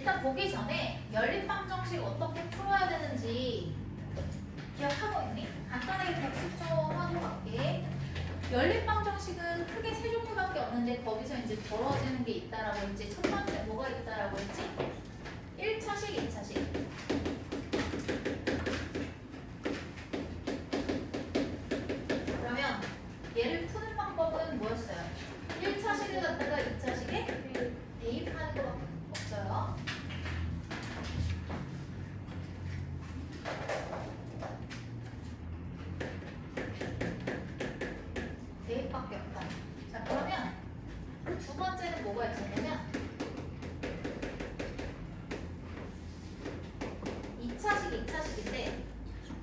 일단 보기 전에 연립방정식 어떻게 풀어야 되는지 기억하고 있니? 간단하게 복습 좀 하고 갈게. 연립방정식은 크게 세 종류밖에 없는데 거기서 이제 벌어지는 게 있다라고 했지. 첫 번째 뭐가 있다라고 했지? 1차식, 2차식. 그러면 얘를 푸는 방법은 뭐였어요? 1차식을 갖다가 2차식에 대입하는 것밖에 없어요. 대입밖에 없다. 자, 그러면 두 번째는 뭐가 있었냐면 2차식, 2차식인데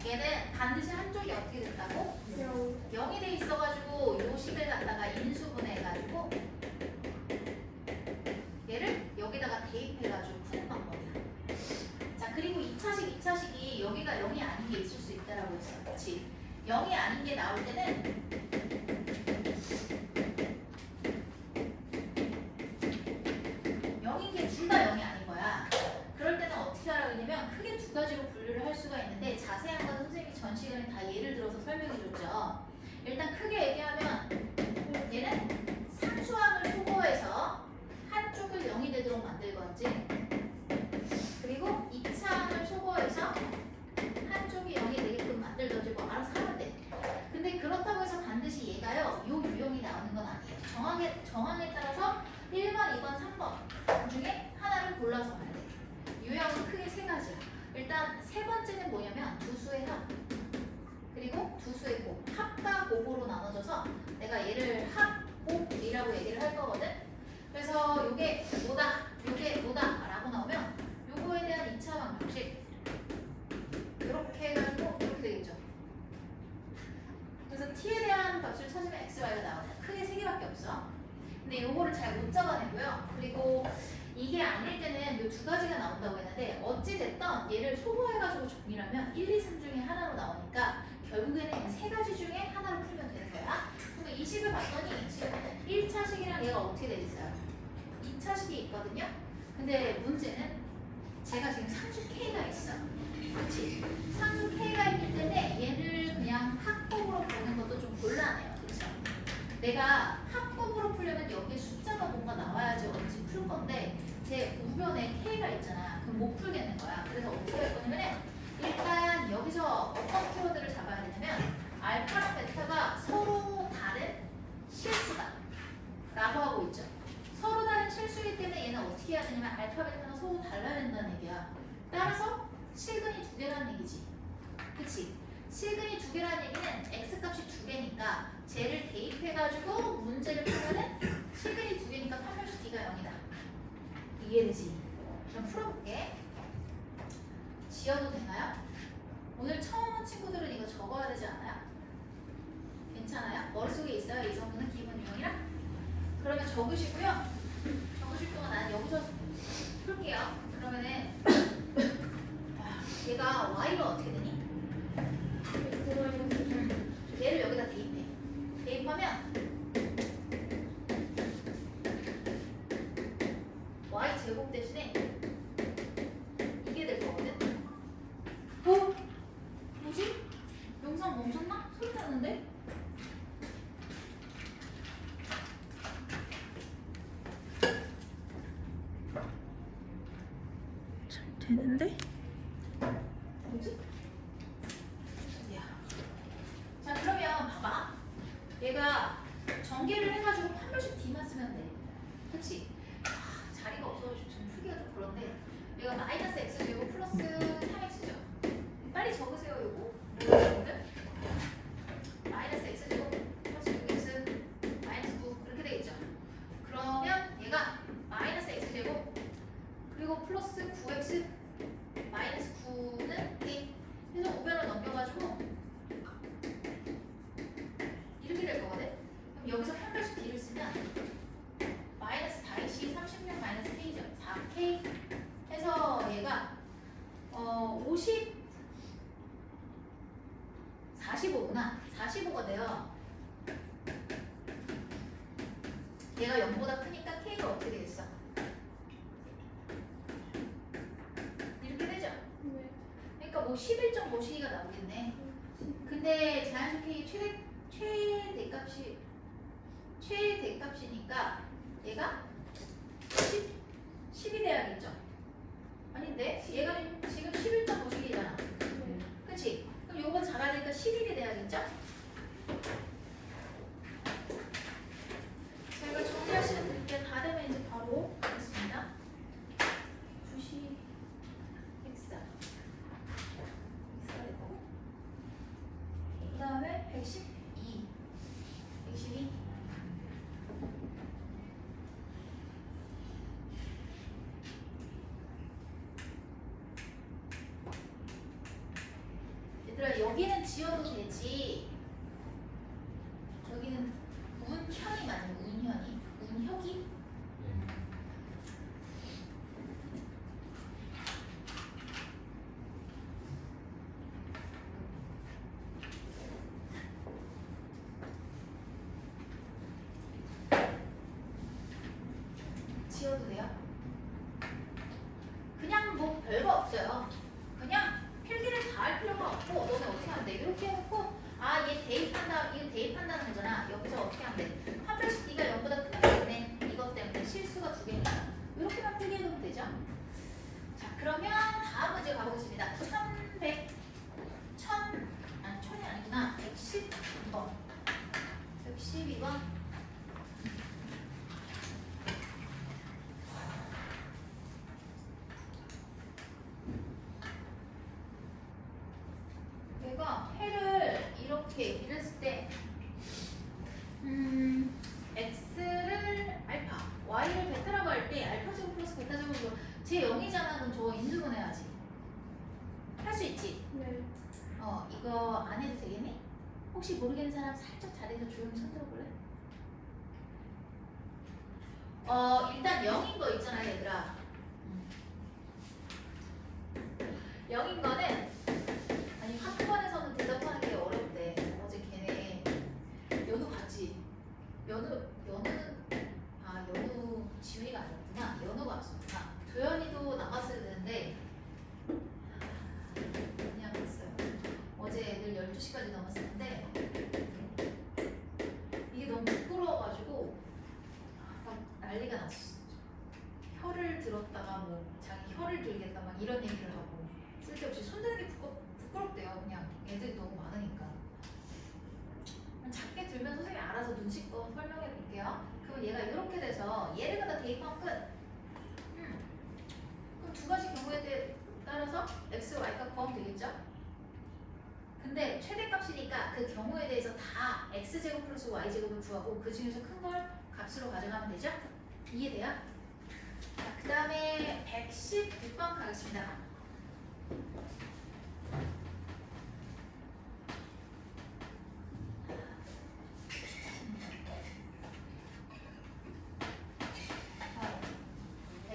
얘는 반드시 한쪽이 어떻게 된다고? 0이 돼 있어가지고 요 식을 갖다가 인수분해해가지고 얘를 여기다가 대입해가지고 푸는 방법이야. 자, 그리고 2차식, 2차식이 여기가 0이 아닌 게 있을 수 있다라고 했어. 그렇지? 0이 아닌 게 나올 때는 0인 게 둘 다 0이 아닌 거야. 그럴 때는 어떻게 하라고 했냐면 크게 두 가지로 분류를 할 수가 있는데 자세한 건 선생님이 전 시간에 다 예를 들어서 설명해 줬죠. 일단 크게 얘기하면 얘는 상수항을 소거해서 한쪽을 0이 되도록 만들건지, 그리고 2차항을 소거해서 한쪽이 0이 되게끔 만들던지 뭐 알아서 하면 돼. 근데 그렇다고 해서 반드시 얘가요 요 유형이 나오는 건 아니에요. 정황에 따라서 1번, 2번, 3번 중에 하나를 골라서 가야 돼. 유형은 크게 세 가지야. 일단 세 번째는 뭐냐면 두 수의 합, 그리고 두 수의 곱. 합과 곱으로 나눠져서 내가 얘를 합곱이라고 얘기를 할 거거든. 그래서 요게 뭐다, 요게 뭐다 라고 나오면 요거에 대한 2차 방정식 이렇게 해가지고 이렇게 되겠죠. 그래서 t에 대한 값을 찾으면 x, y가 나와요. 크게 세 개밖에 없어. 근데 요거를 잘 못 잡아내고요. 그리고 이게 아닐 때는 요 두 가지가 나온다고 했는데 어찌됐든 얘를 소거해가지고 정리하면 1, 2, 3 중에 하나로 나오니까 결국에는 이 세 가지 중에 하나로 풀면 되는 거야. 그러면 이 식을 봤더니 지금 1차식이랑 얘가 어떻게 돼 있어요? 2차식이 있거든요. 근데 문제는 제가 지금 상수 K가 있어. 그렇지? 상수 K가 있기 때문에 얘를 그냥 합곱으로 보는 것도 좀 곤란해요. 그렇죠? 내가 합곱으로 풀려면 여기에 숫자가 뭔가 나와야지 어찌 풀 건데 제 우변에 K가 있잖아. 그럼 못 풀겠는 거야. 그래서 어떻게 할 거냐면 일단 여기서 어떤 키워드를 잡아야 되냐면 알파랑 베타가 서로 다른 실수다 라고 하고 있죠. 서로 다른 실수이기 때문에 얘는 어떻게 해야 되냐면 알파, 베타가 서로 달라야 된다는 얘기야. 따라서 실근이 두 개라는 얘기지. 그치? 실근이 두 개라는 얘기는 x값이 두 개니까 쟤를 대입해가지고 문제를 풀면은 실근이 두 개니까 판별식 d가 0이다. 이해되지? 그럼 풀어볼게. 지어도 되나요? 오늘 처음 온 친구들은 이거 적어야 되지 않아요? 괜찮아요? 머릿속에 있어요? 이 정도는 기본 유형이라? 그러면 적으시고요. 적으실 동안 나는 여기서 풀게요. 그러면은 얘가 y가 어떻게 되니? 얘를 여기다 대입해. 대입하면 y 제곱 대신에 이게 될 거거든? 어? 뭐지? 영상 멈췄나? 소리 나는데? 잘 되는데? 뭐지? 야. 자, 그러면 봐봐. 얘가 전개를 해가지고 판별식 D만 쓰면 돼. 그치? 자리가 없어가지고 좀 풀기가 좀 그런데 얘가 마이너스 x제곱 플러스 3x죠. 빨리 적으세요, 요거. 여러분들. 마이너스 x제곱 플러스 6x 마이너스 9 이렇게 되겠죠. 그러면 얘가 마이너스 x제곱 그리고 플러스 9x 마이너스 9는 A. 그래서 우변을 넘겨가지고 이렇게 될 거거든. 그럼 여기서 판별식 D를 쓰면 마이너스 4ac 36 마이너스 K죠. 4K 해서 얘가 50 45구나. 45가 돼요. 얘가 0보다 크니까 K가 어떻게 되겠어? 뭐 11.5시기가 나오겠네. 근데 자연스럽게 최대값이니까 얘가 10이 돼야겠죠? 아닌데? 얘가 지금 11.5시기잖아. 그치? 그럼 요건 잘하니까 11이 돼야겠죠? 제가 정리하시면 될게 다 되면 이제 바로 하겠습니다. 9시 X가 되고 그 다음에 112 얘들아 여기는 지워도 되지. 여기는 운현이 맞는 운현이? 운혁이? 지워도 돼요? 그냥 뭐 별거 없어요. 그냥 필기를 다 할 필요가 없고 너네 어떻게 하면 돼? 이렇게 해놓고 아 얘 대입한다 이거 대입한다는 거잖아. 여기서 어떻게 하면 돼? 화별식 D가 0보다 크면 되네. 이것 때문에 실수가 2개니까 이렇게만 필기해놓으면 되죠? 자 그러면 다음 문제 가보겠습니다. 1000이 아니구나. 112번 112번 얘가 해를 이렇게 이랬을 때 x를 알파, y를 베타라고 할 때 알파 제곱 플러스 베타 제곱으로 제 0이잖아. 그럼 저거 인수분해야지. 할 수 있지? 네. 이거 안 해도 되겠니? 혹시 모르겠는 사람 살짝 자리에서 조용히 손 들어볼래? 일단 0인 거 있잖아 얘들아. 0인 거는 아니 학원에서는 대답하는 게 어렵대. 어제 걔네 연우 봤지? 연우는 연우 지훈이가 아니었구나. 연우가 왔었구나. 도현이도 나갔어야 되는데 그냥 갔어요. 어제 애들 12시까지 남았었는데 이게 너무 부끄러워가지고 막 난리가 났었어. 혀를 들었다가 뭐 자기 혀를 들겠다 막 이런 얘기를 하고 쓸데없이 손드는 게 부끄럽대요. 그냥 애들이 너무 많으니까. 작게 들면 선생님이 알아서 눈치껏 설명해 볼게요. 그럼 얘가 이렇게 돼서 얘를 갖다 대입하면 끝. 그럼 두 가지 경우에 따라서 x, y 값 구하면 되겠죠? 근데 최대값이니까 그 경우에 대해서 다 x제곱 플러스 y제곱을 구하고 그 중에서 큰 걸 값으로 가져가면 되죠? 이해돼요? 자, 그 다음에 116번 가겠습니다.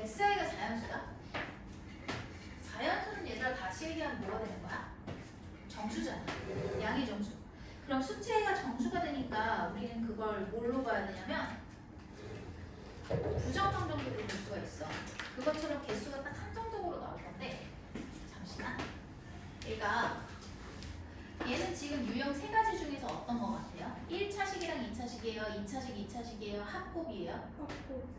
xi가 자연수다? 자연수는 얘들아 다시 얘기하면 뭐가 되는 거야? 정수잖아. 양의 정수. 그럼 수체가 정수가 되니까 우리는 그걸 뭘로 봐야 되냐면 부정성 정도로 볼 수가 있어. 그것처럼 개수가 딱 한정적으로 나올 건데 잠시만. 얘는 지금 유형 3가지 중에서 어떤 거 같아요? 1차식이랑 2차식이에요? 2차식, 2차식이에요? 합곱이에요? 합곱.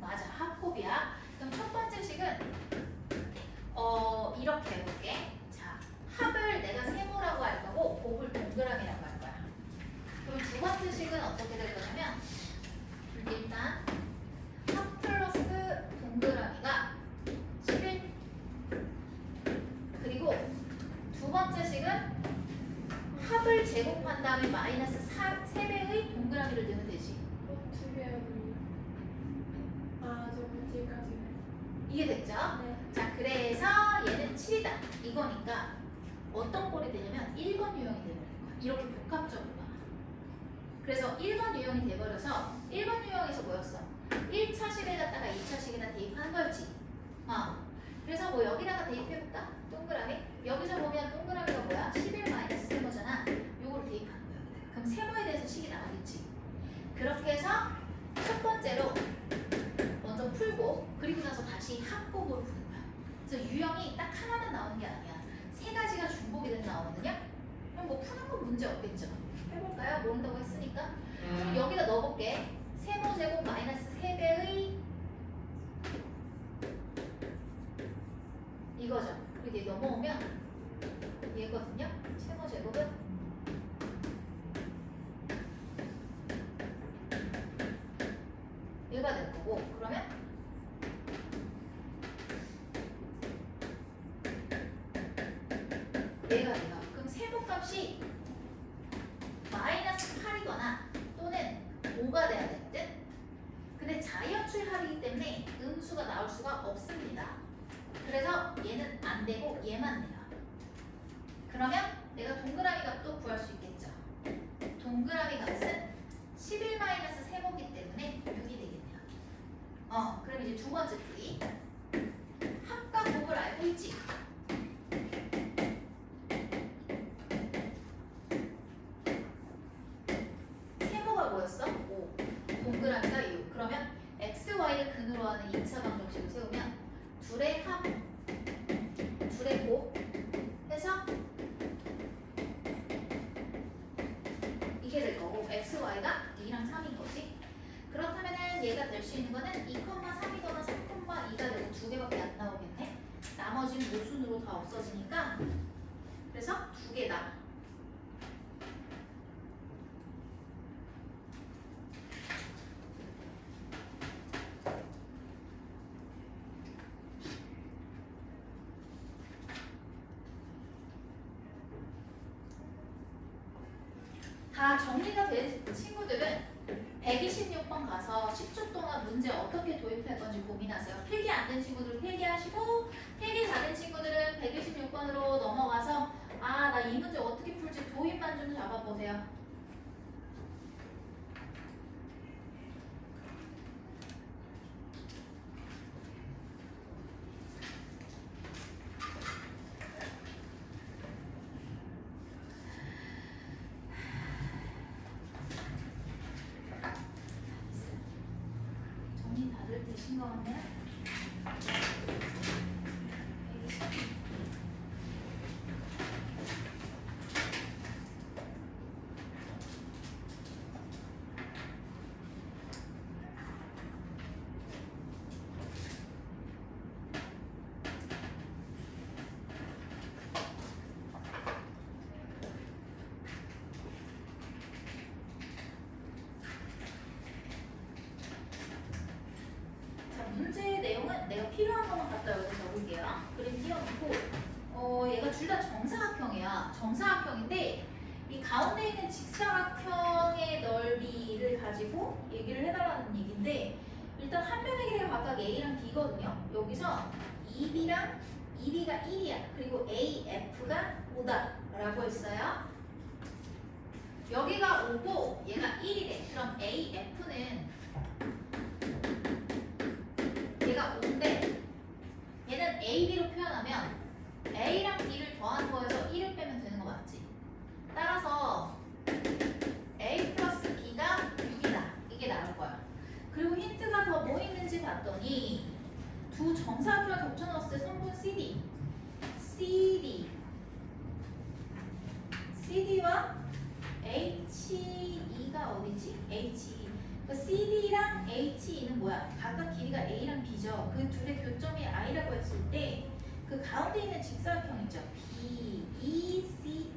맞아, 합곱이야. 그럼 첫 번째 식은 이렇게 해볼게. 자, 합을 내가 세모라고 할 거고 곱을 동그라미라고 할 거야. 그럼 두 번째 식은 어떻게 될 거냐면 일단 합 플러스 동그라미가 11. 그리고 두 번째 식은 합을 제곱한 다음에 마이너스 3배의 동그라미를 넣으면 되지. 두 개는. 저 문제까지는. 이해됐죠? 네. 자, 그래서 얘는 7이다. 이거니까 어떤 꼴이 되냐면 1번 유형이 돼버릴 거야. 이렇게 복합적으로 봐. 그래서 1번 유형이 돼버려서 1번 유형에서 뭐였어? 1차식을 갖다가 2차식에다 대입하는 거였지. 그래서 뭐 여기다가 대입해볼까? 동그라미? 여기서 보면 동그라미가 뭐야? 11 마이너스 세모잖아. 요거를 대입하는 거야. 그럼 세모에 대해서 식이 나가겠지. 그렇게 해서 첫 번째로 먼저 풀고 그리고 나서 다시 합곱으로 푸는 거야. 그래서 유형이 딱 하나만 나오는 게 아니야. 3가지가 중복이 문제 없겠죠? 해볼까요? 모른다고 했으니까. 그럼 여기다 넣어볼게. 세모제곱 마이너스 3배의 이거죠. 그리고 얘 넘어오면 얘거든요. 세모제곱은 얘가 될 거고, 그러면 얘가 돼요. 그럼 세모값이 마이너스 8이거나 또는 5가 돼야 될 듯? 근데 자연출 합이기 때문에 음수가 나올 수가 없습니다. 그래서 얘는 안 되고 얘만 돼요. 그러면 내가 동그라미 값도 구할 수 있겠죠. 동그라미 값은 11 마이너스 세모기 때문에 6이 되겠네요. 그럼 이제 두 번째 풀이. 합과 곱을 알고 있지? 세모가 뭐였어? 5. 동그라미가 6. 그러면 x, y를 근으로 하는 2차 방정식을 세우면 둘의 합, 둘의 곱 해서 이게 될 거고, x, y가 2랑 3인 거지. 그렇다면은 얘가 될 수 있는 거는 2,3이거나 3,2가 되고 두 개밖에 안 나오겠네. 나머지는 모순으로 다 없어지니까, 그래서 두 개다. 다 정리가 된 친구들은 126번 가서 10초 동안 문제 어떻게 도입할 건지 고민하세요. 필기 안 된 친구들 필기하시고, 필기 다 된 친구들은 126번으로 넘어가서 나 이 문제 어떻게 풀지 도입만 좀 잡아보세요. 정리 다들 되신 거 같네요. 자, 문제 내용은 내가 필요한 것만 갖다 여기다 적을게요. 그림 띄워놓고, 얘가 둘 다 정사각형이야. 정사각형인데 이 가운데 있는 직사각형의 넓이를 가지고 얘기를 해달라는 얘기인데, 일단 한 변의 길이가 각각 A랑 B거든요. 여기서 EB가 1이야. 그리고 AF가 5다 라고 했어요. 여기가 5고 얘가 1이래. 그럼 AF는 얘가 5인데 얘는 AB로 표현하면 A랑 B를 더한 거에서 1을 빼면 되는 거 맞지? 따라서 A 플러스 B가 6이다. 이게 나올 거야. 그리고 힌트가 더 뭐 있는지 봤더니 두 정사각형을 겹쳐 넣었을 때 성분 CD와 HE가 어디지? HE. 그 CD랑 HE는 뭐야? 각각 길이가 A랑 B죠. 그 둘의 교점이 I라고 했을 때 그 가운데 있는 직사각형 있죠? BECI,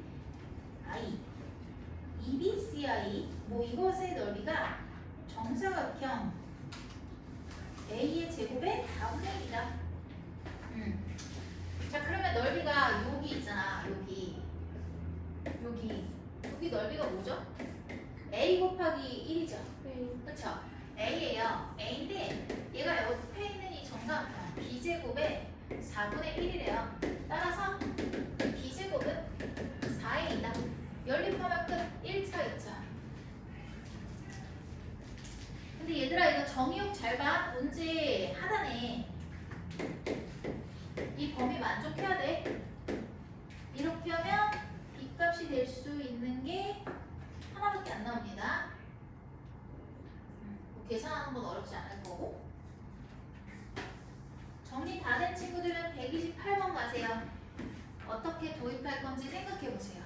EBCI 뭐 이것의 넓이가 정사각형 A의 제곱의 4분의 1이다. 자, 그러면 넓이가 여기 있잖아. 여기 넓이가 뭐죠? A 곱하기 1이죠. 그쵸? A예요. A인데 얘가 옆에 있는 이 정사각형 B제곱의 4분의 1이래요. 따라서 B제곱은 4A이다. 연립하면 끝. 1차, 2차. 근데 얘들아 이거 정의역 잘 봐. 문제 하단에 이 범위 만족해야 돼. 이렇게 하면 B값이 될 수 있는 게 하나밖에 안 나옵니다. 계산하는 건 어렵지 않을 거고. 정리 다 된 친구들은 128번 가세요. 어떻게 도입할 건지 생각해 보세요.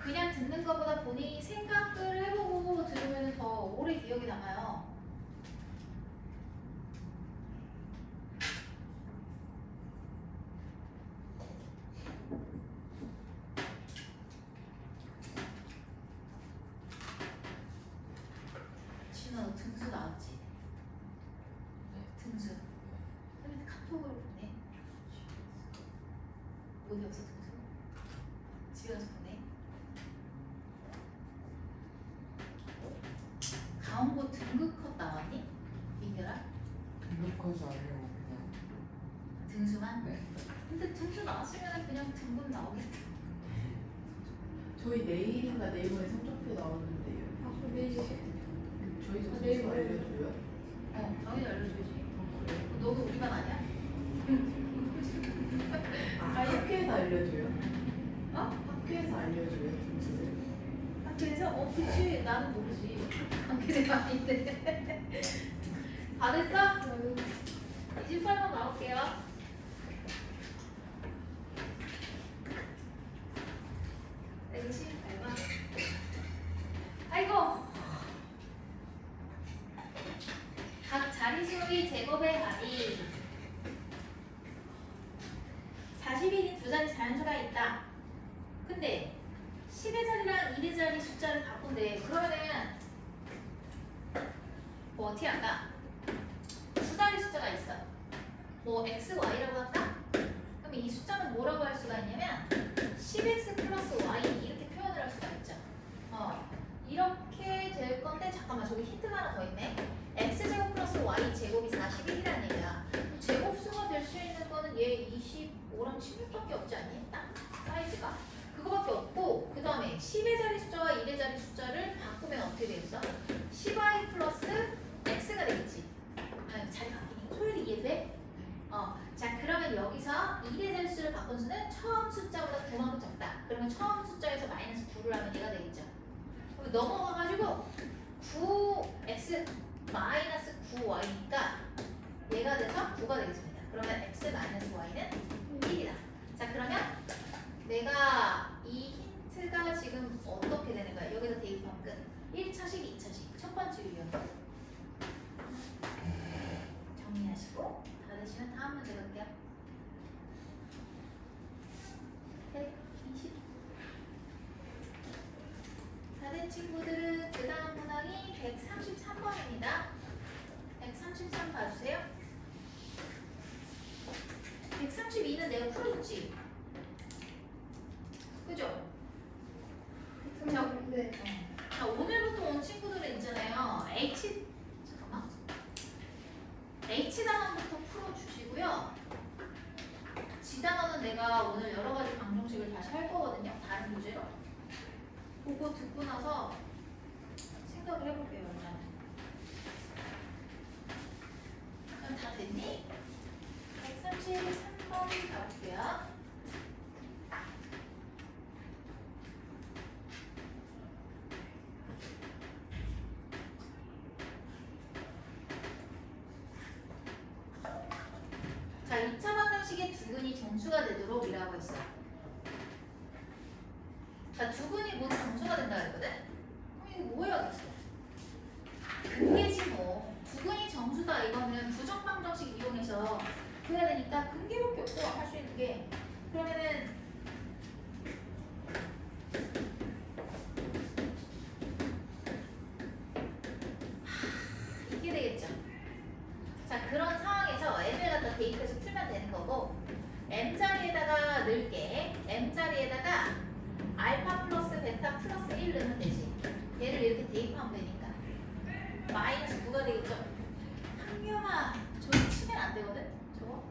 그냥 듣는 것보다 본인이 생각을 해보고 들으면 더 오래 기억에 남아요. 진아 너 등수 나왔지? 등수. 선생님한테 카톡으로 보내. 어디 없어 등수? 집에 가서 보내. 강원고 등급컷 나왔니? 민결아? 등록하지 않으려고 그냥. 등수만? 네. 근데 등수 나왔으면 그냥 등급 나오겠다. 저희 내일인가 내일 모레 성적표 나오는데요. 아, 그럼 내일 저희 점수 내일 모레. 알려줘요? 당연히 알려줘야지. 그래요? 너도 우리 반 아니야? 아, 학교에서 알려줘요? 어? 학교에서 알려줘요, 점수를? 학교에서? 그치. 나는 모르지. 학교에서 아닌데. 다 됐어? 28번 가볼게요. 네, 28번. 아이고. 각 자리수의 제곱의 합이 40일인 두 자리 자연수가 있다. 근데 10의 자리랑 1의 자리 숫자를 바꾼대. 그러면은 뭐 어떻게 할까? 두 자리 숫자가 있어. 뭐 x, y라고 할까? 그럼 이 숫자는 뭐라고 할 수가 있냐면 10x 플러스 y 이렇게 표현을 할 수가 있죠. 이렇게 될 건데 잠깐만 저기 힌트가 하나 더 있네. x제곱 플러스 y제곱이 41이라는 얘기야. 제곱수가 될 수 있는 거는 얘 25랑 16밖에 없지 않니? 딱 사이즈가 그거밖에 없고 그 다음에 10의 자리 숫자와 1의 자리 숫자를 바꾸면 어떻게 되겠어? 10y 플러스 x가 되겠지. 자리 바뀌니 소율이 이해돼? 자 그러면 여기서 1의 자리 수를 바꾼 수는 처음 숫자보다 9만큼 적다. 그러면 처음 숫자에서 마이너스 9를 하면 얘가 되겠죠. 그럼 넘어가가지고 9x 마이너스 9y니까 얘가 돼서 9가 되겠습니다. 그러면 x 마이너스 y는 1이다. 자 그러면 내가 이 힌트가 지금 어떻게 되는 거야? 여기서 대입하면 끝. 1차식, 2차식. 첫 번째 유형. 정리하시고 다 되시면 다음 문제 갈게요. 120. 다 된 친구들은 그 다음 문항이 133번입니다. 133 봐주세요. 132는 내가 풀어줬지. 그죠? 네. 자 오늘부터 온 친구들은 있잖아요. 잠깐만. H 단원부터 풀어주시고요. G 단원은 내가 오늘 여러 가지 방정식을 다시 할 거거든요. 다른 문제로. 그거 듣고 나서 생각을 해볼게요. 일단 다 됐니? 133번 가볼게요. 자, 2차 방정식의 두근이 정수가 되도록 이라고 했어. 자, 두근이 모두 정수가 된다 그랬거든? 그럼 이거 뭐 해야겠어? 근계지 뭐. 두근이 정수다 이거는 부정 방정식 이용해서 해야 되니까 근계밖에 없어 할 수 있는 게. 그러면은 이게 되겠죠. 자 그런 상황에서 m을 갖다 대입해서 풀면 되는 거고 m 자리에다가 넣을게. m 자리에다가 알파 플러스 베타 플러스 1 넣으면 되지. 얘를 이렇게 대입하면 되니까 마이너스 9가 되겠죠. 한규마 저기 치면 안 되거든. 저거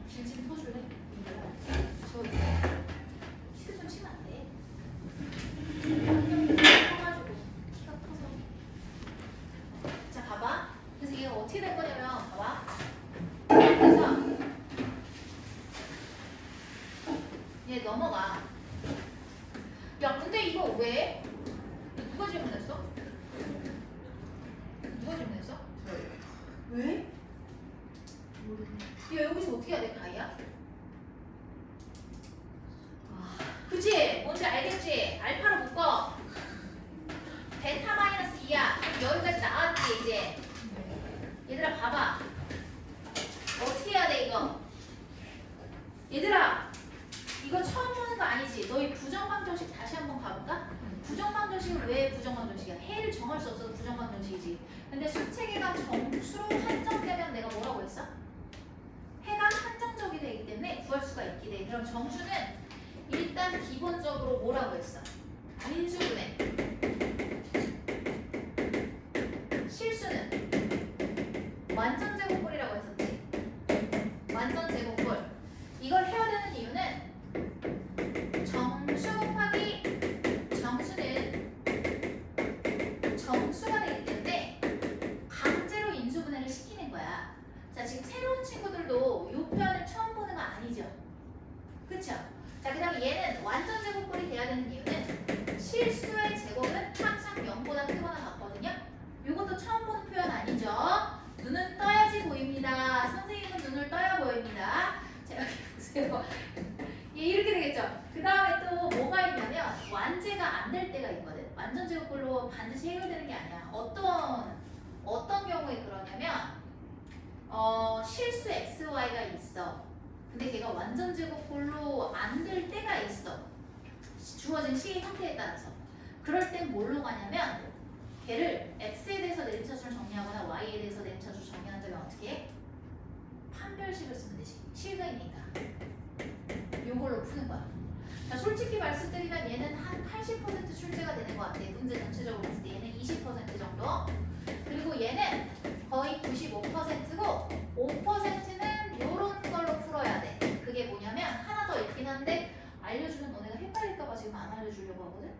길좀 터줄래? 저거 키도 좀 치면 안 돼. 한규마 커가지고 키가 커서. 자 봐봐. 그래서 이게 어떻게 될 거냐면 봐봐. 그래서 얘 넘어가. 야 근데 이거 왜? 누가 질문했어? 누가 질문했어? 저요. 왜? 모르겠어요. 야 여기서 어떻게 해야 돼? 가이야? 아, 그치 그치? 뭔지 알겠지? 알파로 묶어. 베타 마이너스 2야. 여기까지 나왔지 이제. 얘들아 봐봐. 어떻게 해야 돼 이거? 얘들아 이거 처음 보는 거 아니지? 너희 부정방정식 다시 한번 가볼까? 부정방정식은 왜 부정방정식이야? 해를 정할 수 없어서 부정방정식이지. 근데 수체계가 정수로 한정되면 내가 뭐라고 했어? 해가 한정적이 되기 때문에 구할 수가 있게 돼. 그럼 정수는 일단 기본적으로 뭐라고 했어? 인수분해. 실수는 완전 제곱꼴이라고 했었지. 완전 제곱꼴. 이걸 해야 되는 이유는 정수 곱하기 정수는 정수가 되기 때문에 강제로 인수분해를 시키는 거야. 자, 지금 새로운 친구들도 이 표현을 처음 보는 거 아니죠? 그쵸? 자, 그 다음에 얘는 완전 제곱꼴이 돼야 되는 이유는 실수의 제곱은 항상 0보다 크거나 같거든요. 이것도 처음 보는 표현 아니죠? 눈은 떠야지 보입니다. 선생님은 눈을 떠야 보입니다. 자, 여기 보세요. 예, 이렇게 되겠죠? 그 다음에 또 뭐가 있냐면 완제가 안 될 때가 있거든. 완전 제곱꼴로 반드시 해결되는 게 아니야. 어떤 경우에 그러냐면 실수 xy가 있어. 근데 걔가 완전 제곱꼴로 안 될 때가 있어. 주어진 시의 형태에 따라서. 그럴 땐 뭘로 가냐면 걔를 x에 대해서 내림차수를 정리하거나 y에 대해서 내림차수를 정리한다면 어떻게 해? 판별식을 쓰면 되지. 실근이니까. 요걸로 푸는 거야. 자, 솔직히 말씀드리면 얘는 한 80% 출제가 되는 것 같아. 문제 전체적으로 봤을 때 얘는 20% 정도. 그리고 얘는 거의 95%고 5%는 요런 걸로 풀어야 돼. 그게 뭐냐면 하나 더 있긴 한데 알려주면 너네가 헷갈릴까봐 지금 안 알려주려고 하거든?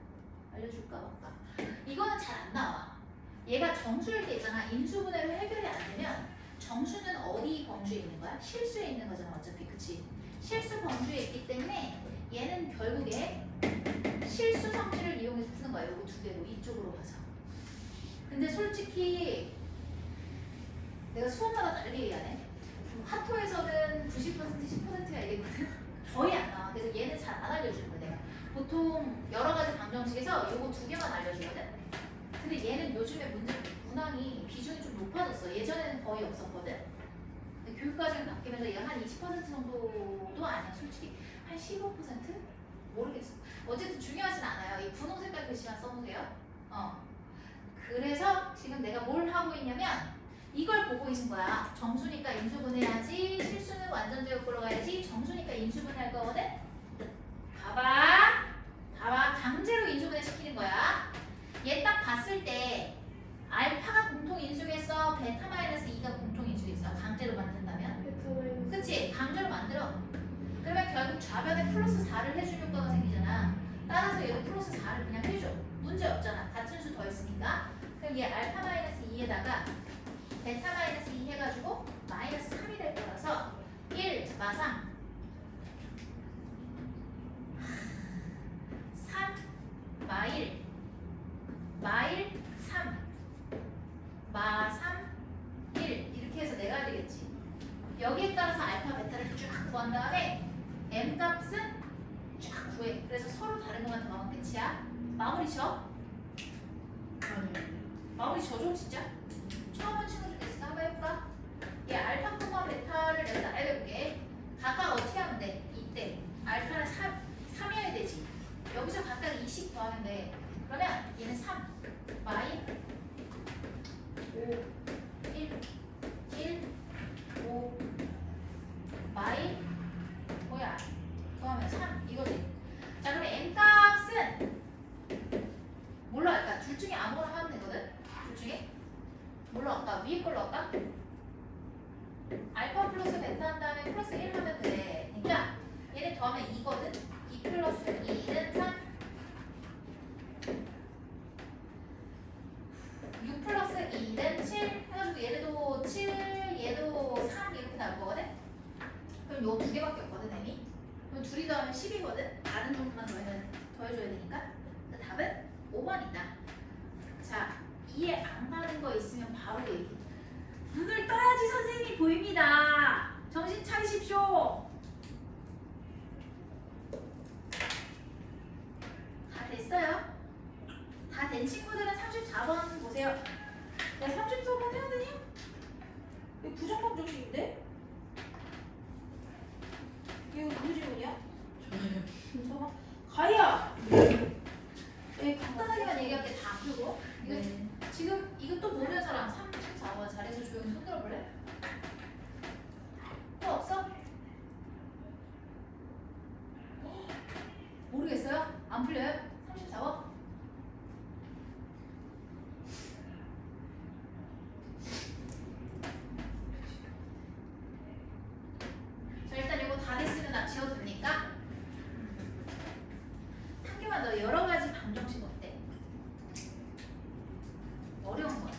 알려줄까 말까. 이거는 잘 안 나와. 얘가 정수일 때 있잖아. 인수분해로 해결이 안 되면 정수는 어디 범주에 있는 거야? 실수에 있는 거잖아 어차피. 그치? 실수 범주에 있기 때문에 얘는 결국에 실수 성질을 이용해서 푸는 거야. 요거 두 개로 이쪽으로 가서. 근데 솔직히 내가 수업마다 다르게 얘기하네. 화토에서는 90% 10%가 이랬거든. 거의 안 나와. 그래서 얘는 잘 안 알려주는 거야 내가. 보통 여러 가지 방정식에서 요거 두 개만 알려주거든. 근데 얘는 요즘에 문항이 비중이 좀 높아졌어. 예전에는 거의 없었거든. 근데 교육과정이 바뀌면서 얘가 한 20% 정도도 아니야 솔직히. 한 15%? 모르겠어. 어쨌든 중요하진 않아요. 이 분홍 색깔 글씨만 써놓으세요. 그래서 지금 내가 뭘 하고 있냐면 이걸 보고 있는 거야. 정수니까 인수분해해야지. 실수는 완전 제곱꼴로 가야지. 정수니까 인수분해할 거거든. 봐봐. 강제로 인수분해 시키는 거야. 얘 딱 봤을 때 알파가 공통 인수겠어? 베타 마이너스 2가 공통 인수겠어? 강제로 만든다면? 베타 마이너스. 그치? 강제로 만들어. 그러면 결국 좌변에 플러스 4를 해줄 효과가 생기잖아. 따라서 얘도 플러스 4를 그냥 해줘. 문제 없잖아. 같은 수 더 있으니까. 그럼 얘 알파 마이너스 2에다가 베타 마이너스 2 해가지고 마이너스 3이 될 거라서 1 마상 3 마일 3 마 3 1 이렇게 해서 내가 되겠지. 여기에 따라서 알파 베타를 쫙 구한 다음에 m 값은 쫙 구해. 그래서 서로 다른 것만 더하면 끝이야. 마무리 쳐. 마무리 쳐줘 진짜. 처음 한 친구들 있으니까 한번 해볼까? 얘 알파 콤마 베타를 내가 나열해볼게. 각각 어떻게 하면 돼? 이때 알파는 3이어야 되지. 여기서 각각 20 더하면 돼. 그러면 얘는 3 마이 5 1 5 마이 뭐야? 더하면 3 이거지. 자 그럼 n 값은 뭘로 할까? 둘 중에 아무거나 하면 되거든? 둘 중에? 뭘로 할까? 위에 걸로 할까? 알파 플러스 베타 한 다음에 플러스 1 하면 돼. 그러니까 얘네 더하면 2거든? 2 플러스 2는 3 6 플러스 2는 7 해가지고 얘네도 7 얘도 3 이렇게 나올 거거든? 그럼 요 두 개밖에 없거든 M이. 그럼 둘이 더하면 10이거든? 다른 놈만 더해줘야 되니까. 그래서 답은 5번이다. 자, 이해 안 가는 거 있으면 바로 얘기해. 눈을 떠야지 선생님이 보입니다. 정신 차리십시오. 됐어요? 다 된 친구들은 34번 보세요. 야 34번 해야 되냐? 이거 부정방정식인데? 이거 누구 질문이야? 저거 가희야. 간단하게만 얘기할게. 다 풀고. 이거 네. 지금 이거 또 모르는 사람 34번 잘해서 조용히 손 들어볼래? 또 없어? 모르겠어요? 안 풀려요? 34번? 자 일단 이거 다 됐으면 나 지워도 됩니까? 한 개만 더. 여러 가지 방정식 어때? 어려운 거 같아?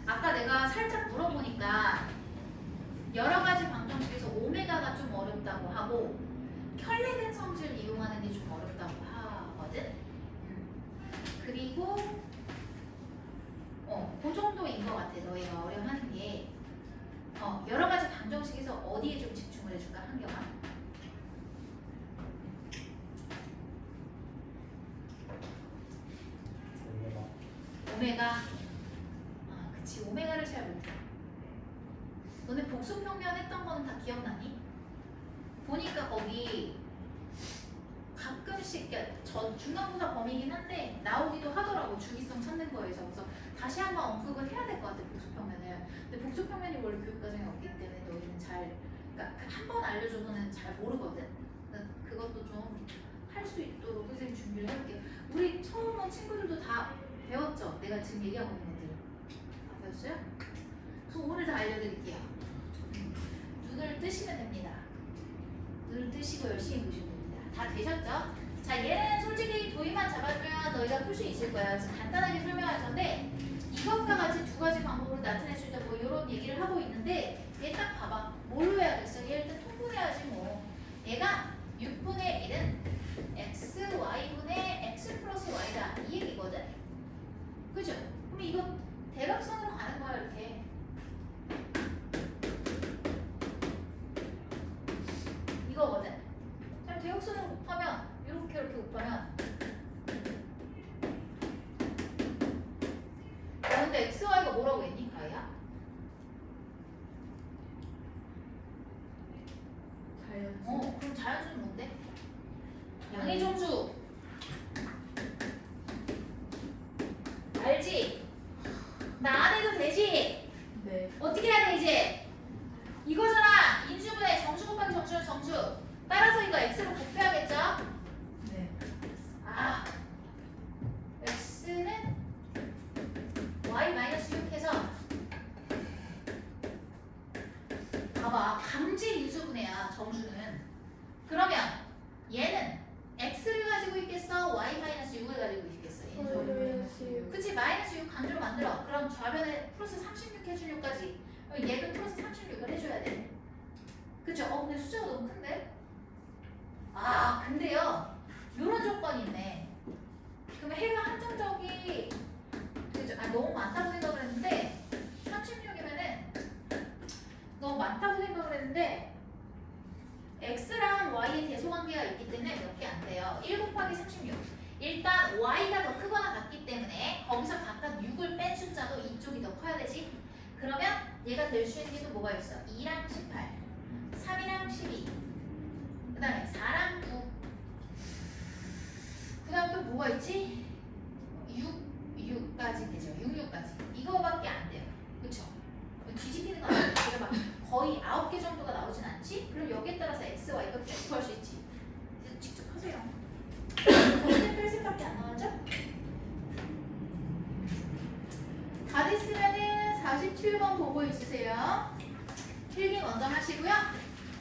아까 내가 살짝 물어보니까 여러 가지 방정식에서 오메가가 좀 어렵다고 하고 켤레된 성질을 이용하는 게 좀 어렵다고 하거든? 그리고 그 정도인 것 같아. 너희가 어려워하는 게 여러 가지 방정식에서 어디에 좀 집중을 해줄까? 한경아? 오메가. 아, 그치. 오메가를 잘 못해. 너네 복수평면 했던 거는 다 기억나니? 보니까 거기 가끔씩 중간고사 범위긴 한데 나오기도 하더라고. 주기성 찾는 거에서. 그래서 다시 한번 언급을 해야 될 것 같아. 복수평면을. 근데 복수평면이 원래 교육과정에 없기 때문에 너희는 그러니까 한 번 알려줘서는 잘 모르거든. 그러니까 그것도 좀 할 수 있도록 선생님 준비를 해볼게요. 우리 처음 온 친구들도 다 배웠죠? 내가 지금 얘기하고 있는 것들. 안 배웠어요? 그럼 오늘 다 알려드릴게요. 눈을 뜨시면 됩니다. 눈을 뜨시고 열심히 보시면 됩니다. 다 되셨죠? 자, 얘는 솔직히 도의만 잡아주면 너희가 풀 수 있을 거야. 그래서 간단하게 설명할 건데 이것과 같이 두 가지 방법으로 나타낼 수 있다. 뭐 이런 얘기를 하고 있는데 얘 딱 봐봐. 뭘로 해야겠어? 얘 일단 통분해야지 뭐. 얘가 6분의 1은 x, y분의 x 플러스 y다. 이 얘기거든? 그죠? 그럼 이거 대각선으로 가는 거야 이렇게. 이거거든? 그럼 대각선으로 곱하면 이렇게 곱하면 근데 x, y가 뭐라고 했니? 가희야? 자연수. 그럼 자연수는 뭔데? 양의정수 알지? 나 안 해도 되지? 네. 어떻게 해야 돼 이제? 이거잖아. 인수분해 정수 곱하기 정수는 정수. 따라서 이거 x로 곱해야겠죠? 네. 아 x는 y-6 해서 봐봐. 강제 인수분해야 정수는. 그러면 얘는 x를 가지고 있겠어? y-6을 가지고 있겠어? 인수분해. 그치? -6 강제로 만들어. 그럼 좌변에 플러스 36 해주려까지. 얘도 플러스 36을 해줘야 돼. 그쵸? 근데 숫자가 너무 큰데? 아 근데요 요런 조건이 있네. 그러면 해가 한정적이 그죠? 너무 많다고 생각을 했는데 36이면은 너무 많다고 생각을 했는데 x랑 y의 대소관계가 있기 때문에 몇 개 안 돼요. 1 곱하기 36. 일단 y가 더 크거나 같기 때문에 거기서 각각 6을 뺀 숫자도 이쪽이 더 커야 되지. 그러면 얘가 될 수 있는 게 또 뭐가 있어? 2랑 18, 3이랑 12, 그 다음에 4랑 9, 그 다음 또 뭐가 있지? 6까지 되죠. 66까지. 이거밖에 안 돼요. 그쵸? 뒤집히는 건 아니에요. 제가 막 거의 9개 정도가 나오진 않지? 그럼 여기에 따라서 x, y가 쭉 구할 수 있지. 그래서 직접 하세요. 거기에 뺄 생각이 안 나왔죠? 다 됐으면은 47번 보고 있으세요. 필기 먼저 하시고요.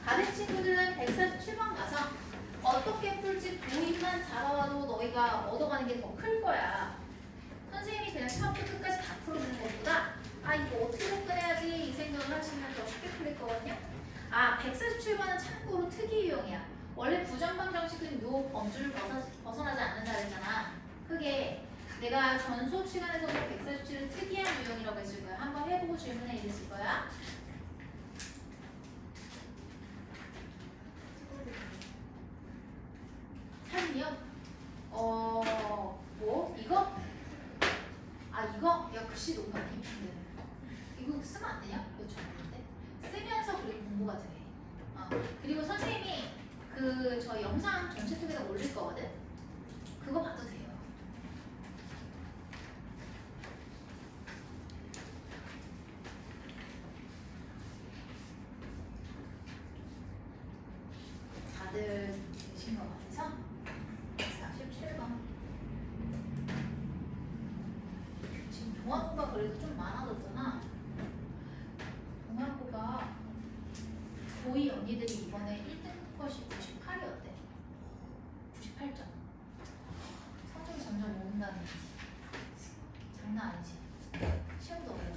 다 된 친구들은 147번 가서 어떻게 풀지 도입만 잡아와도 너희가 얻어가는 게 더 클 거야. 선생님이 그냥 처음부터 끝까지 다 풀어주는 것보다 이거 어떻게 접근해야지 이 생각을 하시면 더 쉽게 풀릴 거거든요. 147번은 참고로 특이 유형이야. 원래 부정방정식은 요 범주를 벗어나지 않는다 그랬잖아. 크게 내가 전 수업 시간에서도 147은 특이한 유형이라고 했을 거야. 한번 해보고 질문해 이랬을 거야. 사진이요? 뭐 이거? 아 이거? 야 글씨 너무 깊은데 이거 쓰면 안 되냐? 그렇죠 안되는데 쓰면서 그리고 공부가 돼. 그리고 선생님이 그 저 영상 전체 통에다 올릴 거거든. 그거 봐도 돼요. 다들 되신 것 같아서 47번. 지금 동아고가 그래도 좀 많아졌잖아. 동아고가 고2 언니들이 이번에 1등급 컷이 98이었대. 98점. 성적이 점점 오른다는 거지. 장난 아니지. 시험도 어려워.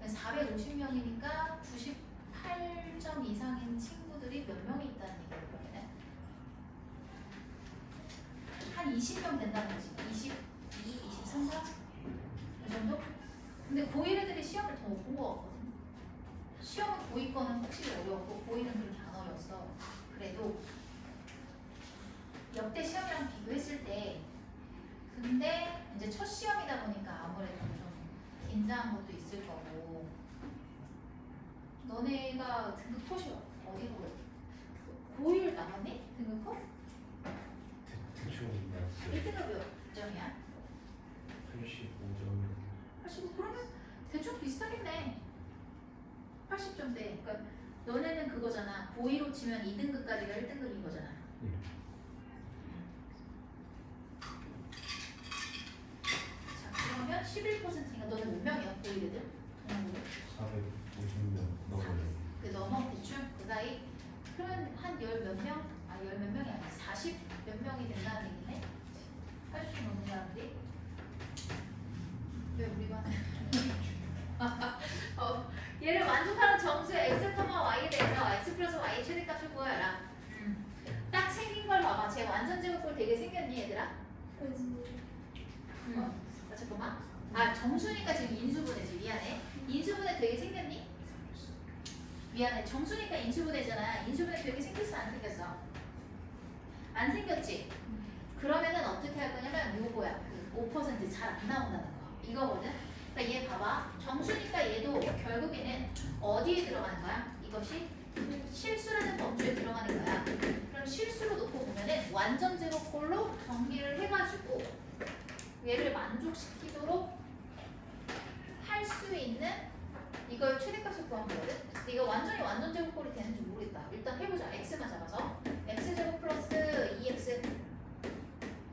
450명이니까 98점 이상인 친구들이 몇 명이 있다는 얘기일 거네. 한 20명 된다는 거지. 22, 23, 4? 이 정도? 근데 고1 애들이 시험을 더 못 본 거 같거든. 시험은 고2 거는 확실히 어려웠고 고2는 그렇게 안 어려웠어. 그래도 역대 시험이랑 비교했을 때 근데 이제 첫 시험이다 보니까 아무래도 좀 긴장한 것도 있을 거고. 너네가 등급 컷이 어디로 고1 나갔니? 등급 컷? 대충 나왔어요. 1등급 몇 점이야? 85점. 85? 그러면 대충 비슷하겠네. 80점대. 그러니까 너네는 그거잖아. 고2로 치면 2등급까지가 1등급인 거잖아. 네. 자 그러면 11%니까 너네 몇 명이야? 고1 애들? 동아고를? 450명 넘어요. 그 넘어 대충 그 사이? 그러면 한 열 몇 명? 아 열 몇 명이 아니라 40 몇 명이 된다는 얘기네? 80 넘는 사람들이? 왜 우리 반에 얘를 만족하는 정수의 x, y에 대해서 x 플러스 y 최대값을 구하라. 딱 생긴 걸 봐봐. 쟤 완전 제곱꼴 되게 생겼니 얘들아? 잠깐만. 아 정수니까 지금 인수분해지. 미안해. 인수분해 되게 생겼니? 미안해. 정수니까 인수분해잖아. 인수분해 되게 생겼어 안 생겼어? 안 생겼지? 그러면은 어떻게 할 거냐면 요거야. 그 5%잘 안 나온다는 거. 이거거든. 그러니까 얘 봐봐. 정수니까 얘도 결국에는 어디에 들어가는 거야? 이것이 실수라는 범주에 들어가는 거야. 그럼 실수로 놓고 보면은 완전 제곱꼴로 정리를 해가지고 얘를 만족시키도록 할 수 있는 이걸 최대값을 구하면 되거든. 근데 이거 완전 제곱꼴이 되는지 모르겠다. 일단 해보자. x만 잡아서 x제곱 플러스 2x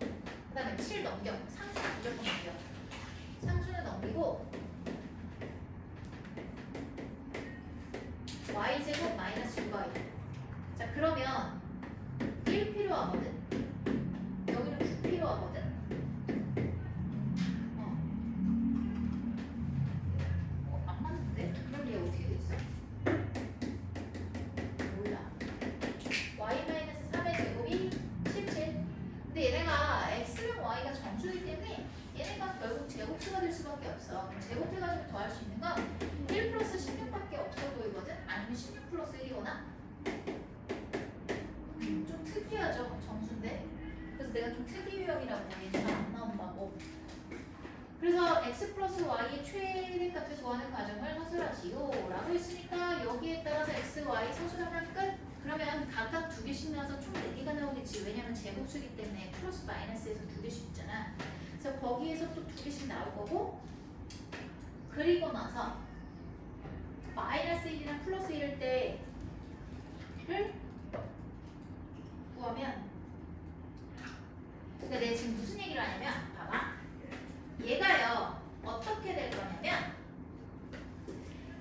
그 다음에 7 넘겨. 상수는 무조건 넘겨. 상수는 넘기고 y제곱 마이너스 6y. 자 그러면 1 필요하거든. 여기는 9 필요하거든. 안 맞는데? 그럼 얘 어떻게 돼 있어? 몰라. y 마이너스 3의 제곱이 17. 근데 얘네가 x랑 y가 정수이기 때문에 얘네가 결국 제곱수가 될 수밖에 없어. 그럼 제곱해가지고 더할 수 있는 건 1 플러스 16밖에 없어 보이거든? 아니면 16 플러스 1이거나? 좀 특이하죠? 정수인데? 그래서 내가 좀 특이 유형이라고 얘는 잘안 나온다고. 그래서 x 플러스 y의 최대값을 구하는 과정을 서술하지요 라고 했으니까 여기에 따라서 x, y 서술하면 끝? 그러면 각각 2개씩 나와서 총 4개가 나오겠지. 왜냐면 제곱수기 때문에 플러스 마이너스에서 2개씩 있잖아. 그래서 거기에서 또 2개씩 나올 거고, 그리고 나서 마이너스 1이랑 플러스 1일 때를 구하면, 그러니까 내가 지금 무슨 얘기를 하냐면 봐봐. 얘가요 어떻게 될 거냐면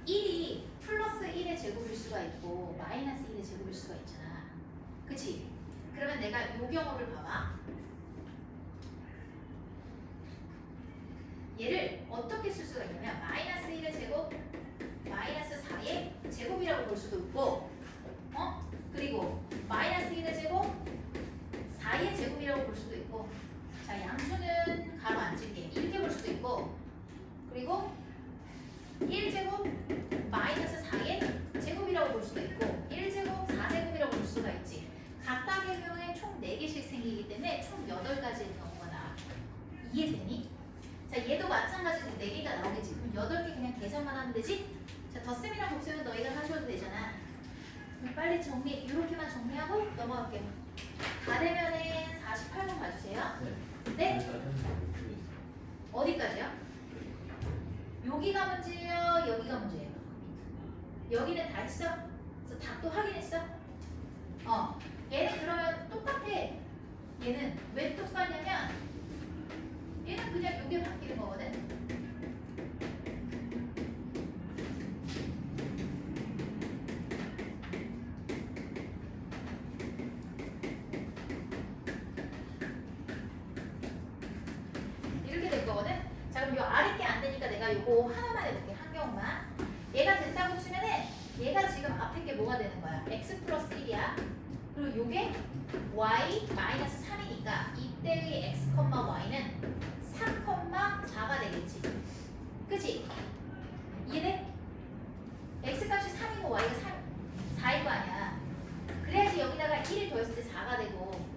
1이 플러스 1의 제곱일 수가 있고 마이너스 1의 제곱일 수가 있잖아. 그치? 그러면 내가 이 경우를 봐봐. 얘를 어떻게 쓸 수가 있냐면 마이너스 1의 제곱 마이너스 4의 제곱이라고 볼 수도 있고, 그리고 마이너스 1의 제곱 4의 제곱이라고 볼 수도 있고, 자 양수는 가로 안 찔게 이렇게 볼 수도 있고, 그리고 1제곱 마이너스 4의 제곱이라고 볼 수도 있고 1제곱 4제곱이라고 볼 수가 있지. 각각의 경우에 총 4개 4개씩 생기기 때문에 총 8가지의 경우가 나와. 이해되니? 자, 얘도 마찬가지로 4개가 나오겠지. 그럼 8개 그냥 계산만 하면 되지? 자, 덧셈이랑 곱셈은 너희가 하셔도 되잖아. 그럼 빨리 정리, 이렇게만 정리하고 넘어갈게요. 가대면에 48번 봐주세요. 네? 어디까지요? 여기가 문제예요? 여기가 문제예요? 여기는 다 했어? 그래서 답도 확인했어? 얘는 그러면 똑같아. 얘는 왜 똑같냐면 얘는 그냥 이게 바뀌는 거거든. 이렇게 될 거거든. 자, 그럼 요 아래 게 안 되니까 내가 요거 하나만 해볼게. 한 경우만. 얘가 된다고 치면은 얘가 지금 앞에 게 뭐가 되는 거야? x 플러스 1이야. 그리고 요게 y 마이너스 3이니까 이때의 x, y는 3, 4가 되겠지. 그치? 이해돼? x 값이 3이고 y가 4일 거 아니야. 그래야지 여기다가 1을 더했을 때 4가 되고.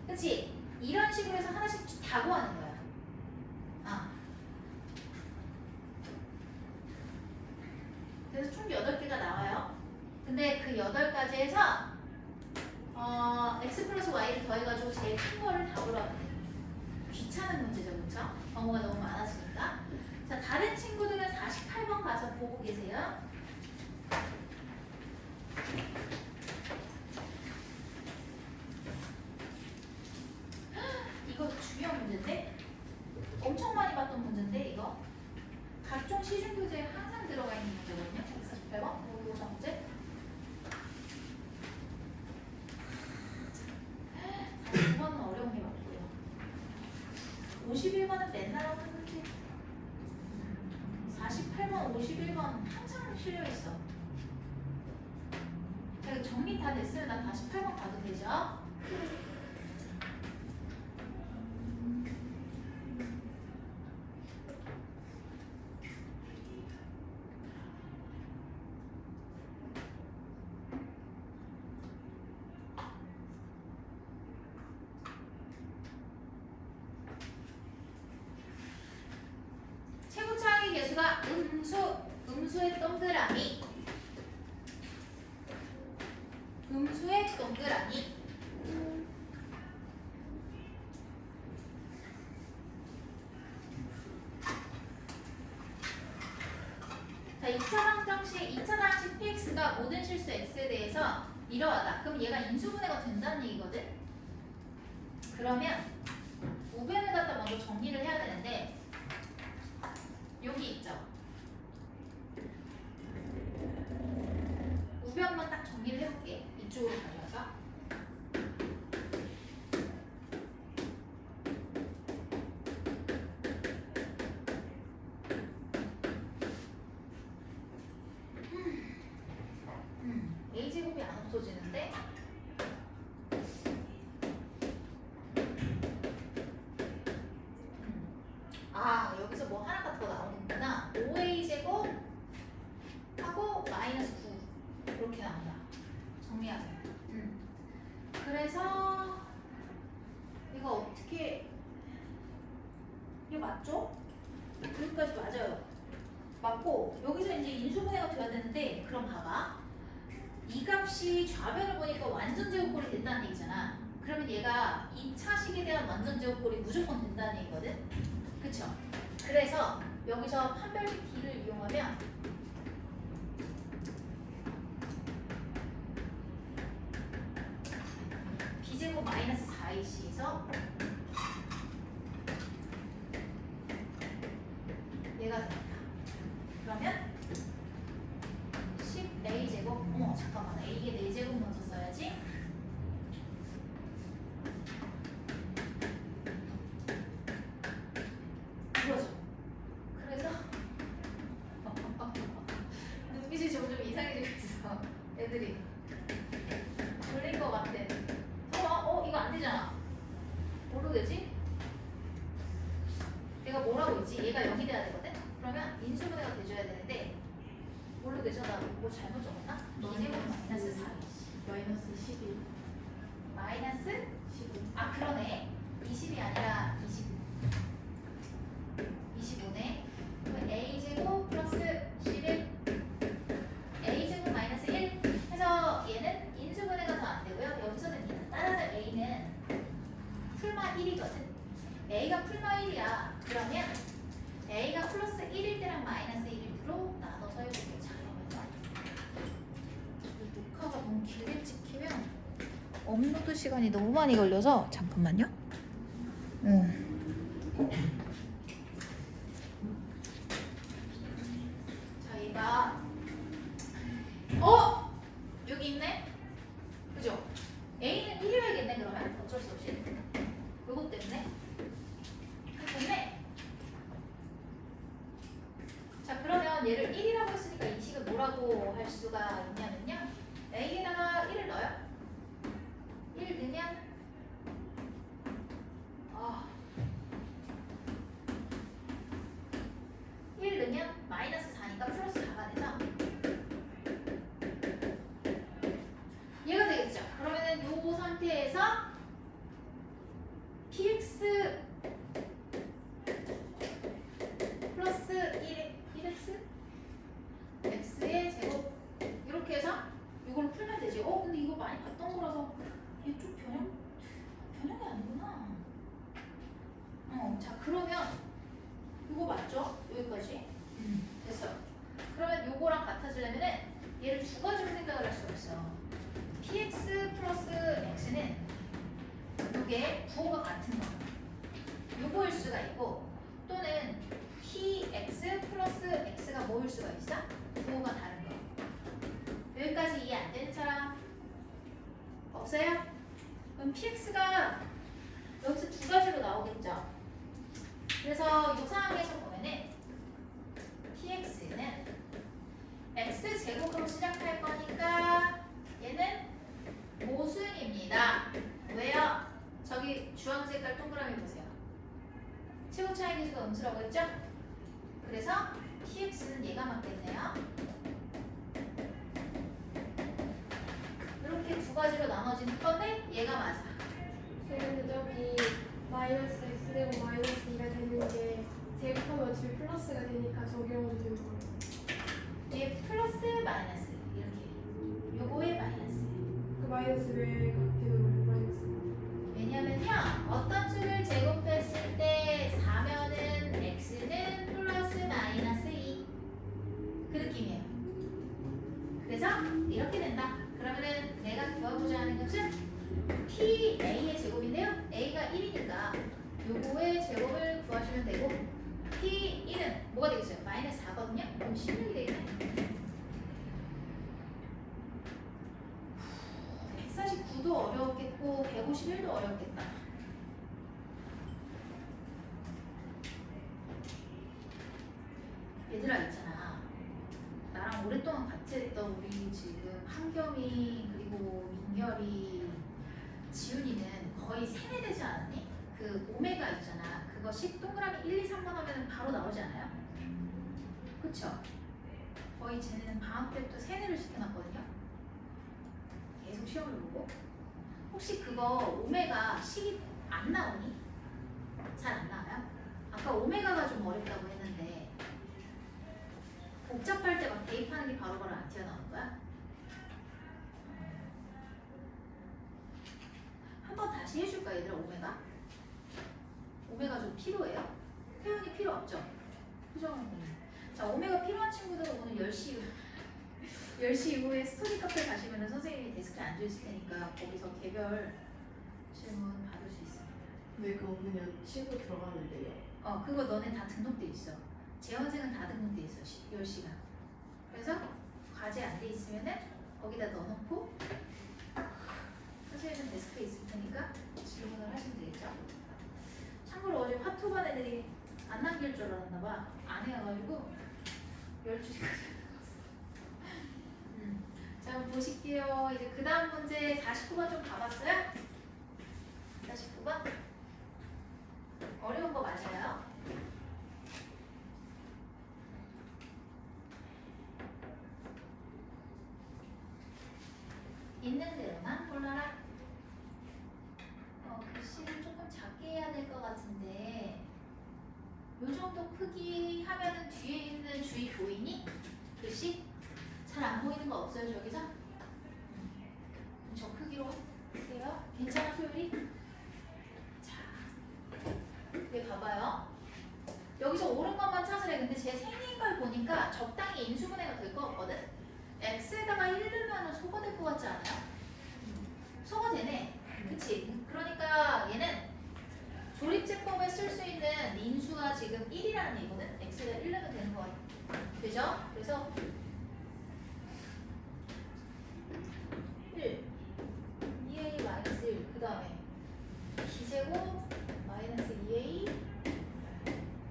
그치? 이런 식으로 해서 하나씩 다 구하는 거야. 그래서 총 8개가 나와요. 근데 그 8가지에서 x 플러스 y를 더해가지고 제일 큰 거를 다 보라고 해. 귀찮은 문제죠, 그렇죠? 경우가 너무 많아지니까. 자, 다른 친구들은 48번 가서 보고 계세요. 이거 중요한 문제인데? 엄청 많이 봤던 문제인데, 이거? 각종 시중 교재에 항상 들어가 있는 문제거든요. 148번 모의고사 문제. 49번은 어려운 게 맞고요. 51번은 맨날 하는 문제. 48번, 51번 항상 실려 있어. 자, 이거 정리 다 됐으면 나 48번 가도 되죠? 최고차의 개수가 음수의 동그라미. 음수의 동그라미. 자, 2차 방정식, 2차 방정식 px가 모든 실수 x에 대해서 이러하다. 그럼 얘가 인수분해가 된다는 얘기거든? 그러면 우변을 갖다 먼저 정리를 해야 되는데 여기 있죠? 우변만 딱 정리를 해볼게. 이쪽으로 가져와서. a제곱이 안 없어지는데? 여기서 뭐 하나가 더 나오는구나. 5a제곱 하고 마이너스 9 이렇게 나온다. 정리하자. 그래서 이거 어떻게, 이거 맞죠? 여기까지 맞아요. 맞고 여기서 이제 인수분해가 돼야 되는데, 그럼 봐봐. 이 값이 좌변을 보니까 완전 제곱꼴이 된다는 얘기잖아. 그러면 얘가 2차식에 대한 완전 제곱꼴이 무조건 된다는 얘기거든. 그쵸? 그래서 여기서 판별식 D를 이용하면 B제곱 마이너스 4AC에서 얘가 됩니다. 그러면 10A제곱, 잠깐만, A에 4제곱 먼저 써야지. 이거죠. 그래서 눈빛이 점점 이상해지고 있어. 애들이 졸린 것 같아. 이거 안 되잖아. 뭐로 되지? 내가 뭐라고 했지? 얘가 0이 돼야 되거든? 그러면 인수분해가 돼줘야 되는데 뭘로 되죠? 나 이거 잘못 적었나? 2제곱 마이너스 4이지. 마이너스 12. 마이너스 12. 20이 아니라 25네. 그럼 a제곱 플러스 11 a제곱 마이너스 1 해서 얘는 인수분해가 더 안 되고요. 여기서는 얘는 따라서 a는 풀마 1이거든. a가 풀마 1이야. 그러면 a가 플러스 1일 때랑 마이너스 1일 때로 나눠서 해볼게요. 자, 그러면 녹화가 너무 길게 찍히면 업로드 시간이 너무 많이 걸려서 잠깐만요. 자, 얘가 여기 있네. 그죠? A는 1이어야겠네. 그러면 어쩔 수 없이 요거 때문에. 자, 그러면 얘를 1이라고 했으니까 이 식을 뭐라고 할 수가 있냐면요. A에다가 1을 넣어요. 1 넣으면 1 넣으면 마이너스 4니까 플러스 4가 돼서 얘가 되겠죠. 그러면은 요 상태에서 px 플러스 1x x의 제곱 이렇게 해서 이걸로 풀면 되지. 근데 이거 많이 봤던 거라서 이게 좀 변형이 아니구나. 자, 그러면 이거 맞죠? 여기까지. 됐어. 그러면 요거랑 같아지려면은 얘를 두 가지로 생각을 할 수가 있어. px 플러스 x는 이게 부호가 같은 거. 요거일 수가 있고 또는 px 플러스 x가 뭐일 수가 있어? 부호가 다른 거. 여기까지 이해 안 되는 사람 없어요? 그럼 px가 여기서 두 가지로 나오겠죠. 그래서 이 상황에서 보면은 px는 x 제곱으로 시작할 거니까 얘는 모순입니다. 왜요? 저기 주황 색깔 동그라미 보세요. 최고 차이 계수가 음수라고 했죠? 그래서 px는 얘가 맞겠네요. 이렇게 두 가지로 나눠지는 건데 얘가 맞아. 근데 저기 마이너스 x 되고 마이너스 2가 되는 게 제곱하면 어차피 플러스가 되니까 적용도 되는 거예요. 얘 플러스 마이너스 이렇게 요거의 마이너스. 그 마이너스 왜 그렇게 되는 거예요? 마이너스. 왜냐면요 어떤 수를 제곱했을 때 4면은 x는 플러스 마이너스 2 그 느낌이에요. 그래서 이렇게 된다. 그러면은 내가 구하고자 하는 것은 PA의 제곱인데요. A가 1이니까 요거의 제곱을 구하시면 되고 P1은 뭐가 되겠어요? 마이너스 4거든요. 그럼 16이 되겠네. 149도 어려웠겠고 151도 어려웠겠다. 얘들아 있잖아. 나랑 오랫동안 같이 했던 우리 지금 한겸이 그리고 민결이 지훈이는 거의 세뇌되지 않았니? 그 오메가 있잖아. 그거 동그라미 1, 2, 3번 하면 바로 나오지 않아요? 그쵸? 거의 쟤네는 방학 때부터 세뇌를 시켜놨거든요. 계속 시험을 보고. 혹시 그거 오메가 식이 안 나오니? 잘 안 나와요? 아까 오메가가 좀 어렵다고 했는데 복잡할 때 막 대입하는 게 바로바로 안 튀어나오는 거야? 한번 다시 해줄까 얘들아 오메가? 오메가 좀 필요해요? 태연이 필요 없죠? 그죠? 자 오메가 필요한 친구들은 오늘 10시 이후에 스터디 카페 가시면 선생님이 데스크에 앉아있을 테니까 거기서 개별 질문 받을 수 있습니다. 왜 그거 그냥 치고 들어가면 돼요? 그거 너네 다 등록돼 있어. 재원생은 다 등록돼 있어. 10시간. 그래서 과제 안 돼 있으면은 거기다 넣어놓고 선생님은 데스크에 있을 테니까 질문을 하시면 되겠죠. 참고로 어제 화토반 애들이 안 남길 줄 알았나 봐. 안 해가지고 12시까지 자 그럼 보실게요. 이제 그 다음 문제 49번 좀 봐봤어요? 49번? 어려운 거 맞아요? 있는 대로만 골라라. 글씨를 조금 작게 해야 될 요 정도 크기 하면은 뒤에 있는 주위 보이니? 글씨? 잘 안 보이는 거 없어요 저기서? 그럼 저 크기로 할게요. 괜찮아 소율이? 자, 여기 봐봐요. 여기서 옳은 것만 찾으래. 근데 제 생긴 걸 보니까 적당히 인수분해가 될 것 같거든? x에다가 1 넣으면 소거 될 것 같지 않아요? 소거 되네. 그치? 그러니까 얘는 조립제법에 쓸 수 있는 인수가 지금 1이라는 얘기거든? x에다 1 넣으면 되는 거 같아. 그죠? 그래서 1, 2a 마이너스 1, 그 다음에 b제곱 마이너스 2a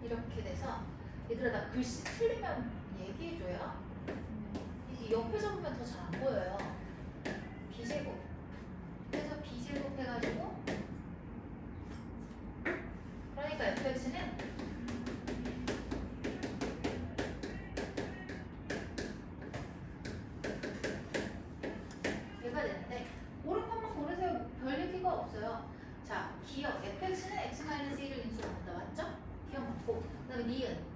이렇게 돼서 얘들아 나 글씨 틀리면 얘기해줘요. 이게 옆에서 보면 더 잘 안 보여요. b제곱 그래서 b제곱 해가지고 그러니까 fx는 얘가 되는데 옳은 것만 고르세요. 별 얘기가 없어요. 자, 기억 fx는 x-1을 인수로 한다. 맞죠? 기억 맞고 그 다음에 니은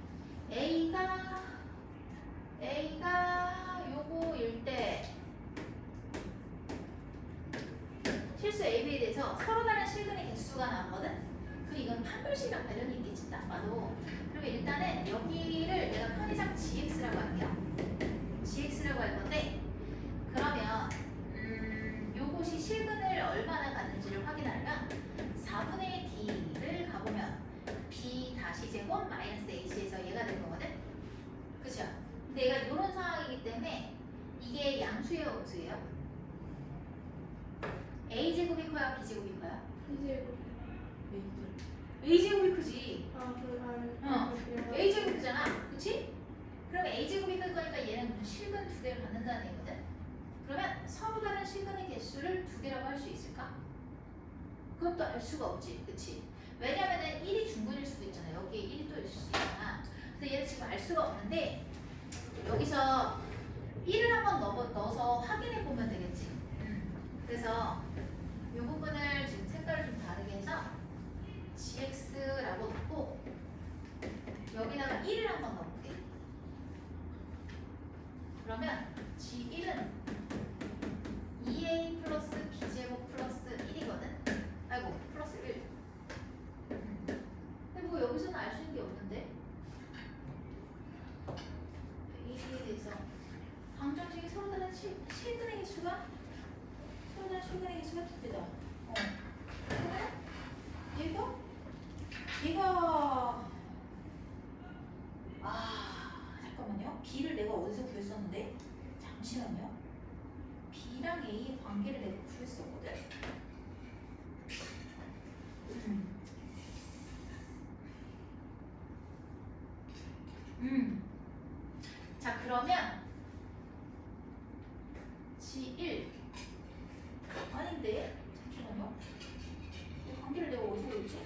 A가 요거일 때 실수 AB에 대해서 서로 다른 실근의 개수가 나오거든? 그럼 이건 판별식이랑 관련이 있겠지 딱 봐도. 그럼 일단은 여기를 내가 편의상 GX라고 할게요. GX라고 할 건데 그러면 요것이 실근을 얼마나 갖는지를 확인하려면 4분의 D를 가보면 B 다시 제곱 마이너스 H에서 얘가 될 거거든? 그쵸? 근데 얘가 이런 상황이기 때문에 이게 양수예요, 음수예요? A제곱이 커요, B제곱이 커요? 이제 A제곱이 크지. 그거를 A제곱이 크잖아. 그치? 그러면 A제곱이 클 거니까 얘는 실근 두 개를 갖는다는 얘기거든? 그러면 서로 다른 실근의 개수를 두 개라고 할 수 있을까? 그건 또 알 수가 없지. 그치? 왜냐면은 1이 중근일 수도 있잖아. 여기에 1이 또 있을 수 있잖아. 그래서 얘는 지금 알 수가 없는데 여기서 1을 한번 넣어서 확인해 보면 되겠지. 그래서 이 부분을 지금 색깔을 좀 다르게 해서 gx라고 넣고 여기다가 1을 한번 넣어볼게. 그러면 g1은 2a 플러스 b제곱 플러스 1이거든? 아이고 플러스 1. 근데 뭐 여기서는 알 수 있는 게 없는데? a에 대해서 방정식이 서로 다른 실근의 개수가 서로 다른 실근의 개수가 두 개다. 얘가 잠깐만요. b를 내가 어디서 구했었는데? 잠시만요. b랑 a의 관계를 내가 구했었거든. 자 그러면 g1 아닌데 잠시만요. 이 관계를 내가 어디서 구했지?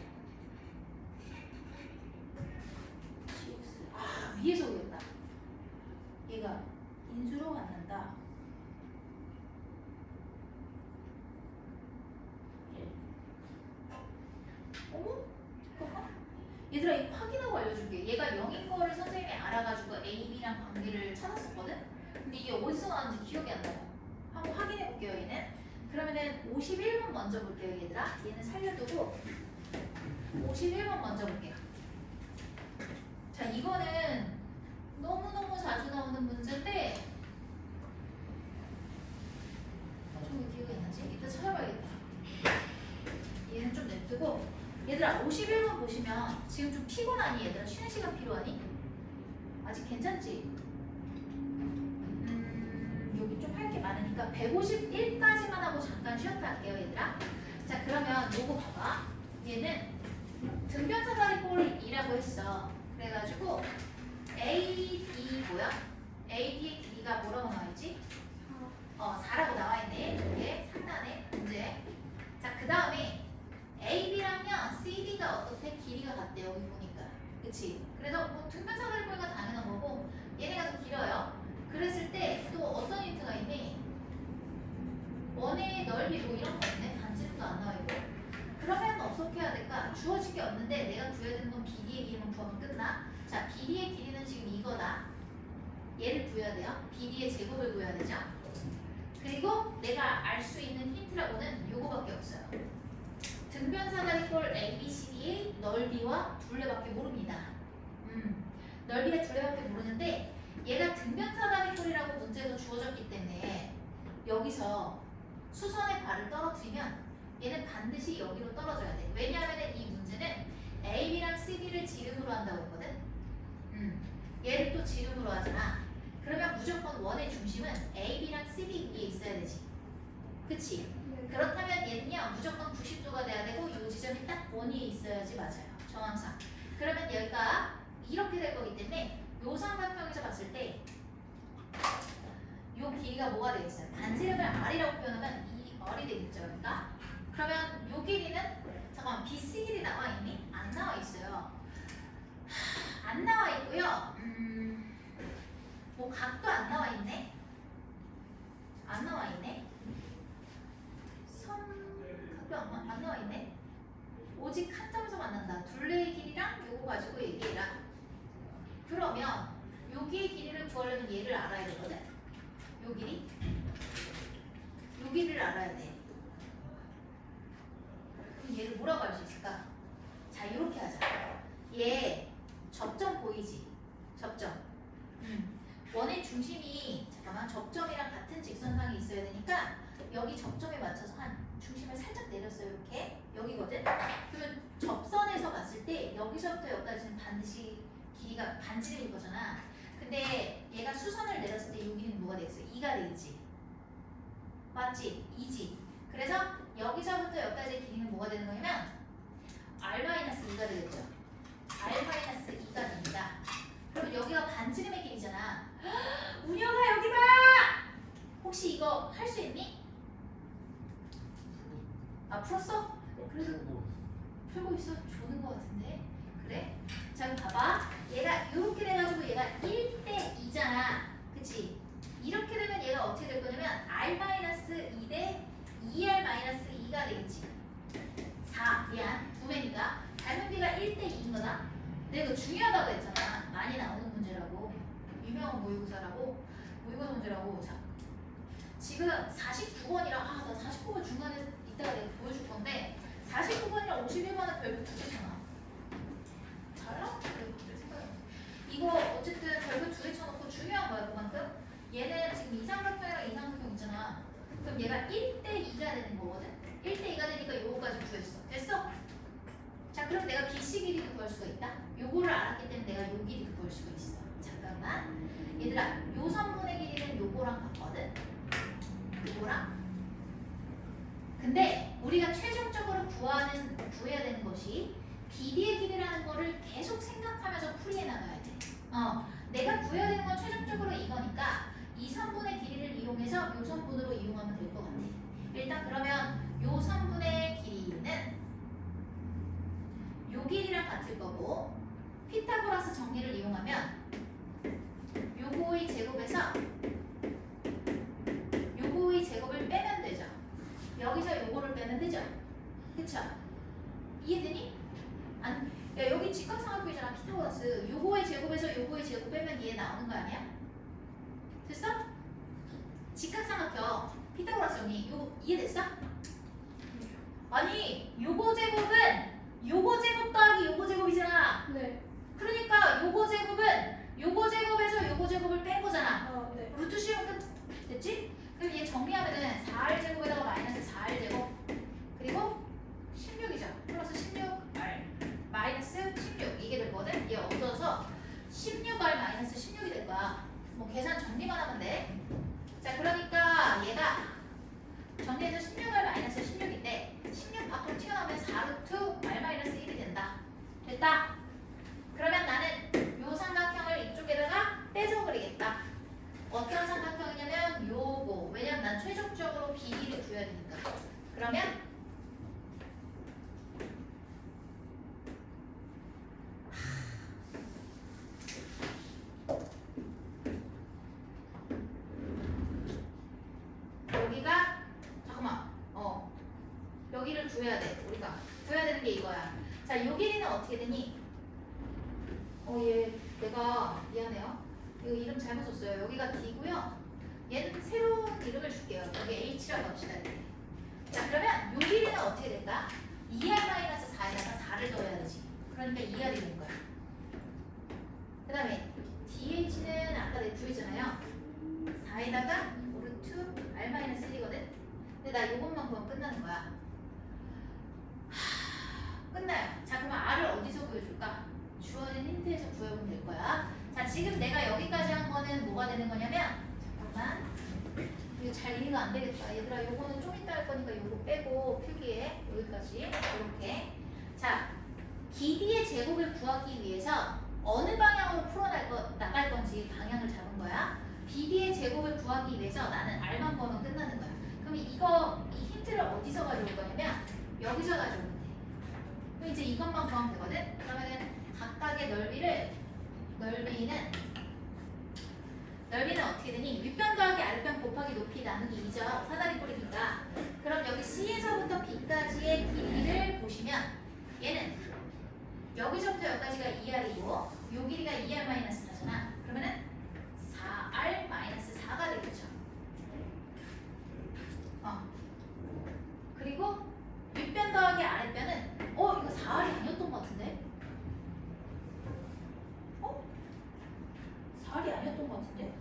위에서 오겠다. 얘가 인수로 갖는다. 1. 어머? 잠깐만. 얘들아 이거 확인하고 알려줄게. 얘가 0인 거를 선생님이 알아가지고 A, B랑 관계를 찾았었거든? 근데 이게 어디서 나왔는지 기억이 안 나요. 한번 확인해 볼게요 얘는. 그러면은 51번 먼저 볼게요 얘들아. 얘는 살려두고 51번 먼저 볼게요. 자 이거는 너무너무 자주 나오는 문제인데 저기 기억이 안 나지? 이따 찾아봐야겠다. 얘는 좀 냅두고 얘들아 51번 보시면 지금 좀 피곤하니? 얘들아 쉬는 시간 필요하니? 아직 괜찮지? 여기 좀 할 게 많으니까 151까지만 하고 잠깐 쉬었다 할게요 얘들아. 자 그러면 요거 봐봐. 얘는 등변사다리꼴이라고 했어. 그래가지고 AD 뭐야? AD의 길이가 뭐라고 나와있지? 4라고 나와있네. 이게 상단에 문제. 자 그 다음에 AB랑요 CD가 어떻게 길이가 같대 여기 보니까. 그치? 그래서 뭐 등변사다리꼴이가 당연한 거고 얘네가 더 길어요. 그랬을 때 또 어떤 힌트가 있니? 원의 넓이 뭐 이런 거 있네. 반지름도 안 나와있고. 그러면 어떻게 해야 될까? 주어진 게 없네. 없는데 내가 구해야 되는 건 BD의 길이만 구하면 끝나. 자, BD의 길이는 지금 이거다. 얘를 구해야 돼요. BD의 제곱을 구해야 되죠. 그리고 내가 알 수 있는 힌트라고는 요거밖에 없어요. 등변사다리꼴 ABCD의 넓이와 둘레밖에 모릅니다. 넓이가 둘레밖에 모르는데 얘가 등변사다리꼴이라고 문제에서 주어졌기 때문에 여기서 수선의 발을 떨어뜨리면 얘는 반드시 여기로 떨어져야 돼. 왜냐하면 이 문제는 AB랑 CD를 지름으로 한다고 했거든. 얘를 또 지름으로 하잖아. 그러면 무조건 원의 중심은 AB랑 CD 위에 있어야 되지. 그치? 네. 그렇다면 얘는요 무조건 90도가 돼야 되고 이 지점이 딱 원 위에 있어야지. 맞아요. 정황상. 그러면 얘가 이렇게 될 거기 때문에 요 삼각형에서 봤을 때 요 길이가 뭐가 되겠어요? 반지름을 R이라고 표현하면 이 R이 되겠죠. 그러니까 그러면 요 길이는 잠깐만 BC 길이 나와 있니? 안 나와 있어요. 안 나와 있고요. 뭐 각도 안 나와 있네. 안 나와 있네. 각도 안 나와 있네. 오직 한 점에서 만난다. 둘레의 길이랑 요거 가지고 얘기해라. 그러면 여기의 길이를 구하려면 얘를 알아야 되거든. 요 길이? 요 길이를 알아야 돼. 그럼 얘를 뭐라고 할 수 있을까? 자, 이렇게 하자. 얘 접점 보이지? 접점. 원의 중심이 잠깐만 접점이랑 같은 직선상에 있어야 되니까 여기 접점에 맞춰서 한 중심을 살짝 내렸어요. 이렇게 여기거든. 그러면 접선에서 봤을 때 여기서부터 여기까지는 반드시 길이가 반지름일 거잖아. 근데 얘가 수선을 내렸을 때 여기는 뭐가 되겠어? 2가 되겠지. 맞지? 2지. 그래서 여기서부터 여기까지의 길이는 뭐가 되는 거냐면 R-2가 되겠죠. R-2가 됩니다. 그럼 여기가 반지름의 길이잖아. 운영아 여기다! 혹시 이거 할 수 있니? 아 풀었어? 그래도 풀고 있어. 좋은 거 같은데. 그래? 자 그럼 봐봐. 얘가 이렇게 돼가지고 얘가 1대 2잖아. 그치? 이렇게 되면 얘가 어떻게 될 거냐면 R-2 대 2R-2가 되겠지. 4 미안 9배니까 닮은비가 1대 2인 거다. 내가 이거 중요하다고 했잖아. 많이 나오는 문제라고. 유명한 모의고사라고. 모의고사 문제라고. 자, 지금 49번이랑 나 49번 중간에 이따가 내가 보여줄 건데 49번이랑 51번은 별표 두 개 잖아. 잘 나왔어. 이거 어쨌든 별표 두 개 쳐놓고 중요한 거야. 그만큼 얘는 지금 이삼각형이랑 이삼각형 있잖아. 그럼 얘가 1대 2가 되는 거거든. 1대 2가 되니까 요거까지 구했어. 됐어? 자 그럼 내가 BC 길이도 구할 수가 있다. 요거를 알았기 때문에 내가 요 길이도 구할 수가 있어. 잠깐만. 얘들아 요 선분의 길이는 요거랑 같거든. 요거랑. 근데 우리가 최종적으로 구해야 되는 것이 BD의 길이라는 거를 계속 생각하면서 풀이해 나가야 돼. 내가 구해야 되는 건 최종적으로 이거니까 이 선분의 길이를 이용해서 요 선분으로 이용하면 될 것 같아. 일단 그러면 요 선분의 길이는 요 길이랑 같을 거고 피타고라스 정리를 이용하면 요거의 제곱에서 요거의 제곱을 빼면 되죠. 여기서 요거를 빼면 되죠. 그쵸? 이해되니? 야 여기 직각삼각형이잖아. 피타고라스 요거의 제곱에서 요거의 제곱 빼면 얘 나오는 거 아니야? 됐어? 직각삼각형 피타고라스 정리 이해됐어? 아니 요거 제곱은 요거 제곱 더하기 요거 제곱이잖아. 네. 그러니까 요거 제곱은 요거 제곱에서 요거 제곱을 뺀 거잖아. 네. 루트 씌우면 끝. 됐지? 그럼 얘 정리하면은 4R 제곱에다가 마이너스 4R 제곱 그리고 16이죠. 플러스 16R 마이너스 16 이게 될 거거든. 얘 없어서 16R 마이너스 16이 될 거야. 뭐 계산 정리만 하면 돼. 자 그러니까 얘가 정리해서 16R 마이너스 16인데 16 밖으로 튀어나오면 4루트 R 마이너스 1이 된다. 됐다. 그러면 나는 요 삼각형을 이쪽에다가 빼줘버리겠다. 어떤 삼각형이냐면 요거. 왜냐면 난 최종적으로 BD를 구해야 되니까. 그러면 여기가 잠깐만 여기를 구해야 돼. 우리가 구해야 되는 게 이거야. 자, 요 길이는 어떻게 되니? 얘 내가 미안해요. 이거 이름 잘못 썼어요. 여기가 D고요. 얘는 새로운 이름을 줄게요. 여기 H라고 합시다. 이렇게. 자, 그러면 요 길이는 어떻게 될까? 2R-4에다가 4를 더해야 되지. 그러니까 2R이 되는 거야. 그 다음에 DH는 아까 내가 구했잖아요. 4에다가 루트 R-1이거든. 근데 나 요것만 보면 끝나는 거야. 끝나요. 자, 그러면 R을 어디서 구해줄까? 주어진 힌트에서 구해보면 될 거야. 자, 지금 내가 여기까지 한 거는 뭐가 되는 거냐면, 잠깐만. 이거 잘 이해가 안 되겠다. 얘들아, 요거는 좀 이따 할 거니까 요거 빼고 필기에 여기까지 이렇게. 자, 길이의 제곱을 구하기 위해서 어느 방향으로 나갈 건지 방향을 잡은 거야. BD의 제곱을 구하기 위해서 나는 R만 보면 끝나는 거야. 그럼 이 힌트를 어디서 가져올 거냐면 여기서 가져오면 돼. 그럼 이제 이것만 구하면 되거든. 그러면은 각각의 넓이는 어떻게 되니? 윗변 더하기 아랫변 곱하기 높이 나누기 2죠. 사다리 꼴이니까. 그럼 여기 C에서부터 B까지의 길이를 보시면 얘는 여기서부터 여기까지가 2R이고 요 길이가 2R-4잖아. 그러면은 4R-4가 되겠죠. 그리고 윗변 더하기 아랫변은 이거 4R이 아니었던 것 같은데? 4R이 아니었던 것 같은데?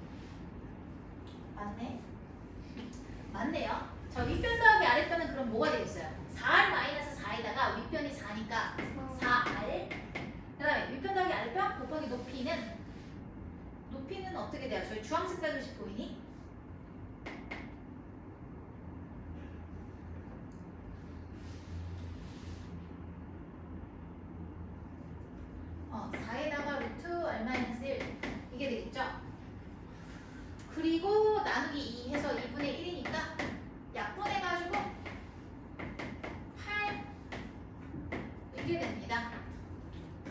맞네요. 저 윗변 더하기 아랫변은 그럼 뭐가 되겠어요? 4R-4에다가 윗변이 4니까 4R. 그 다음에 윗변 더하기 아랫변 곱하기 높이는 어떻게 돼요? 저희 주황색깔 글씨 보이니? 어, 4에다가 루트 R-1 이게 되겠죠? 그리고 나누기 2 해서 2분의 1이니까 약분해가지고 8 이게 됩니다.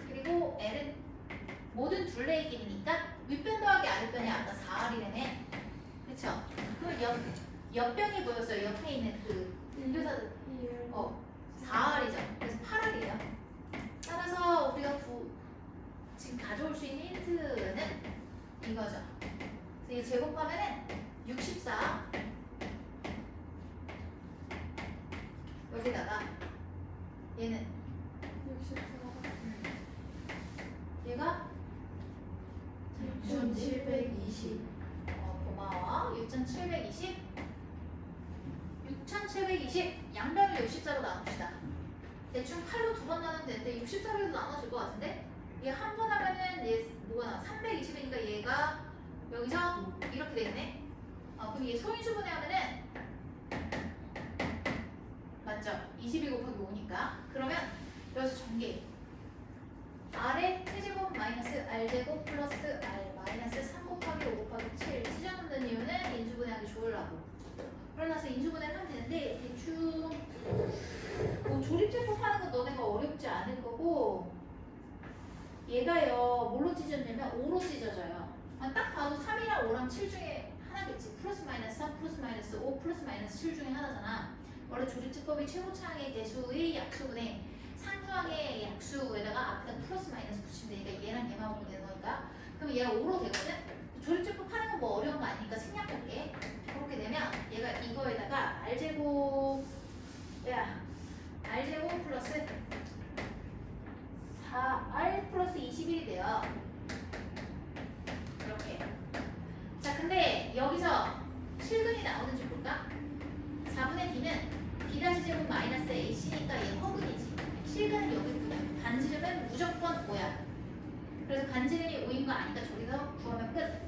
그리고 L은 모든 둘레의 길이니까 윗변 더하기 아랫변이 아까 4R이라네. 그쵸? 그럼 옆변이 뭐였어요? 옆에 있는 그 인류사들 4R이죠. 그래서 8R이에요. 따라서 우리가 지금 가져올 수 있는 힌트는 이거죠. 그래서 이 제곱하면은 64 여기다가 얘는 64. 얘가 6720. 고마워. 6720 6720 양변을 64로 나눕시다. 대충 8로 두 번 나누면 되는데 64로도 나눠질 것 같은데 얘 한 번 하면은 얘 뭐가 나와? 320이니까 얘가 여기서 이렇게 되겠네. 그럼 얘 소인수분해 하면은 맞죠? 22 곱하기 5니까 그러면 여기서 전개 R의 T제곱 마이너스 R제곱 플러스 R 마이너스 3 곱하기 5 곱하기 7 찢어놓는 이유는 인수분해하기 좋으려고. 그러나서 인수분해를 하면 되는데 대충 조립제법 하는 건 너네가 어렵지 않을 거고 얘가요 뭘로 찢어지냐면 5로 찢어져요. 딱 봐도 3이랑 5랑 7 중에 하나겠지. 플러스 마이너스 3 플러스 마이너스 5 플러스 마이너스 7 중에 하나잖아. 원래 조립제법이 최고차항의 대수의 약수분의 상수항의 약수에다가 앞에다 플러스 마이너스 붙이면 되니까 얘랑 얘만 보면 되는 거니까 그럼 얘가 5로 되거든? 조립제법 하는 건 뭐 어려운 거 아니니까 생략할게. 그렇게 되면 얘가 이거에다가 R제곱 플러스 4R 플러스 21이 돼요. 이렇게. 자, 근데 여기서 실근이 나오는지 볼까? 4분의 D는 B-제곱 마이너스 AC니까 얘 허근이지. 실근은 여기 있고요. 반지름은 무조건 5야. 그래서 반지름이 5인 거 아니까 저기서 구하면 끝.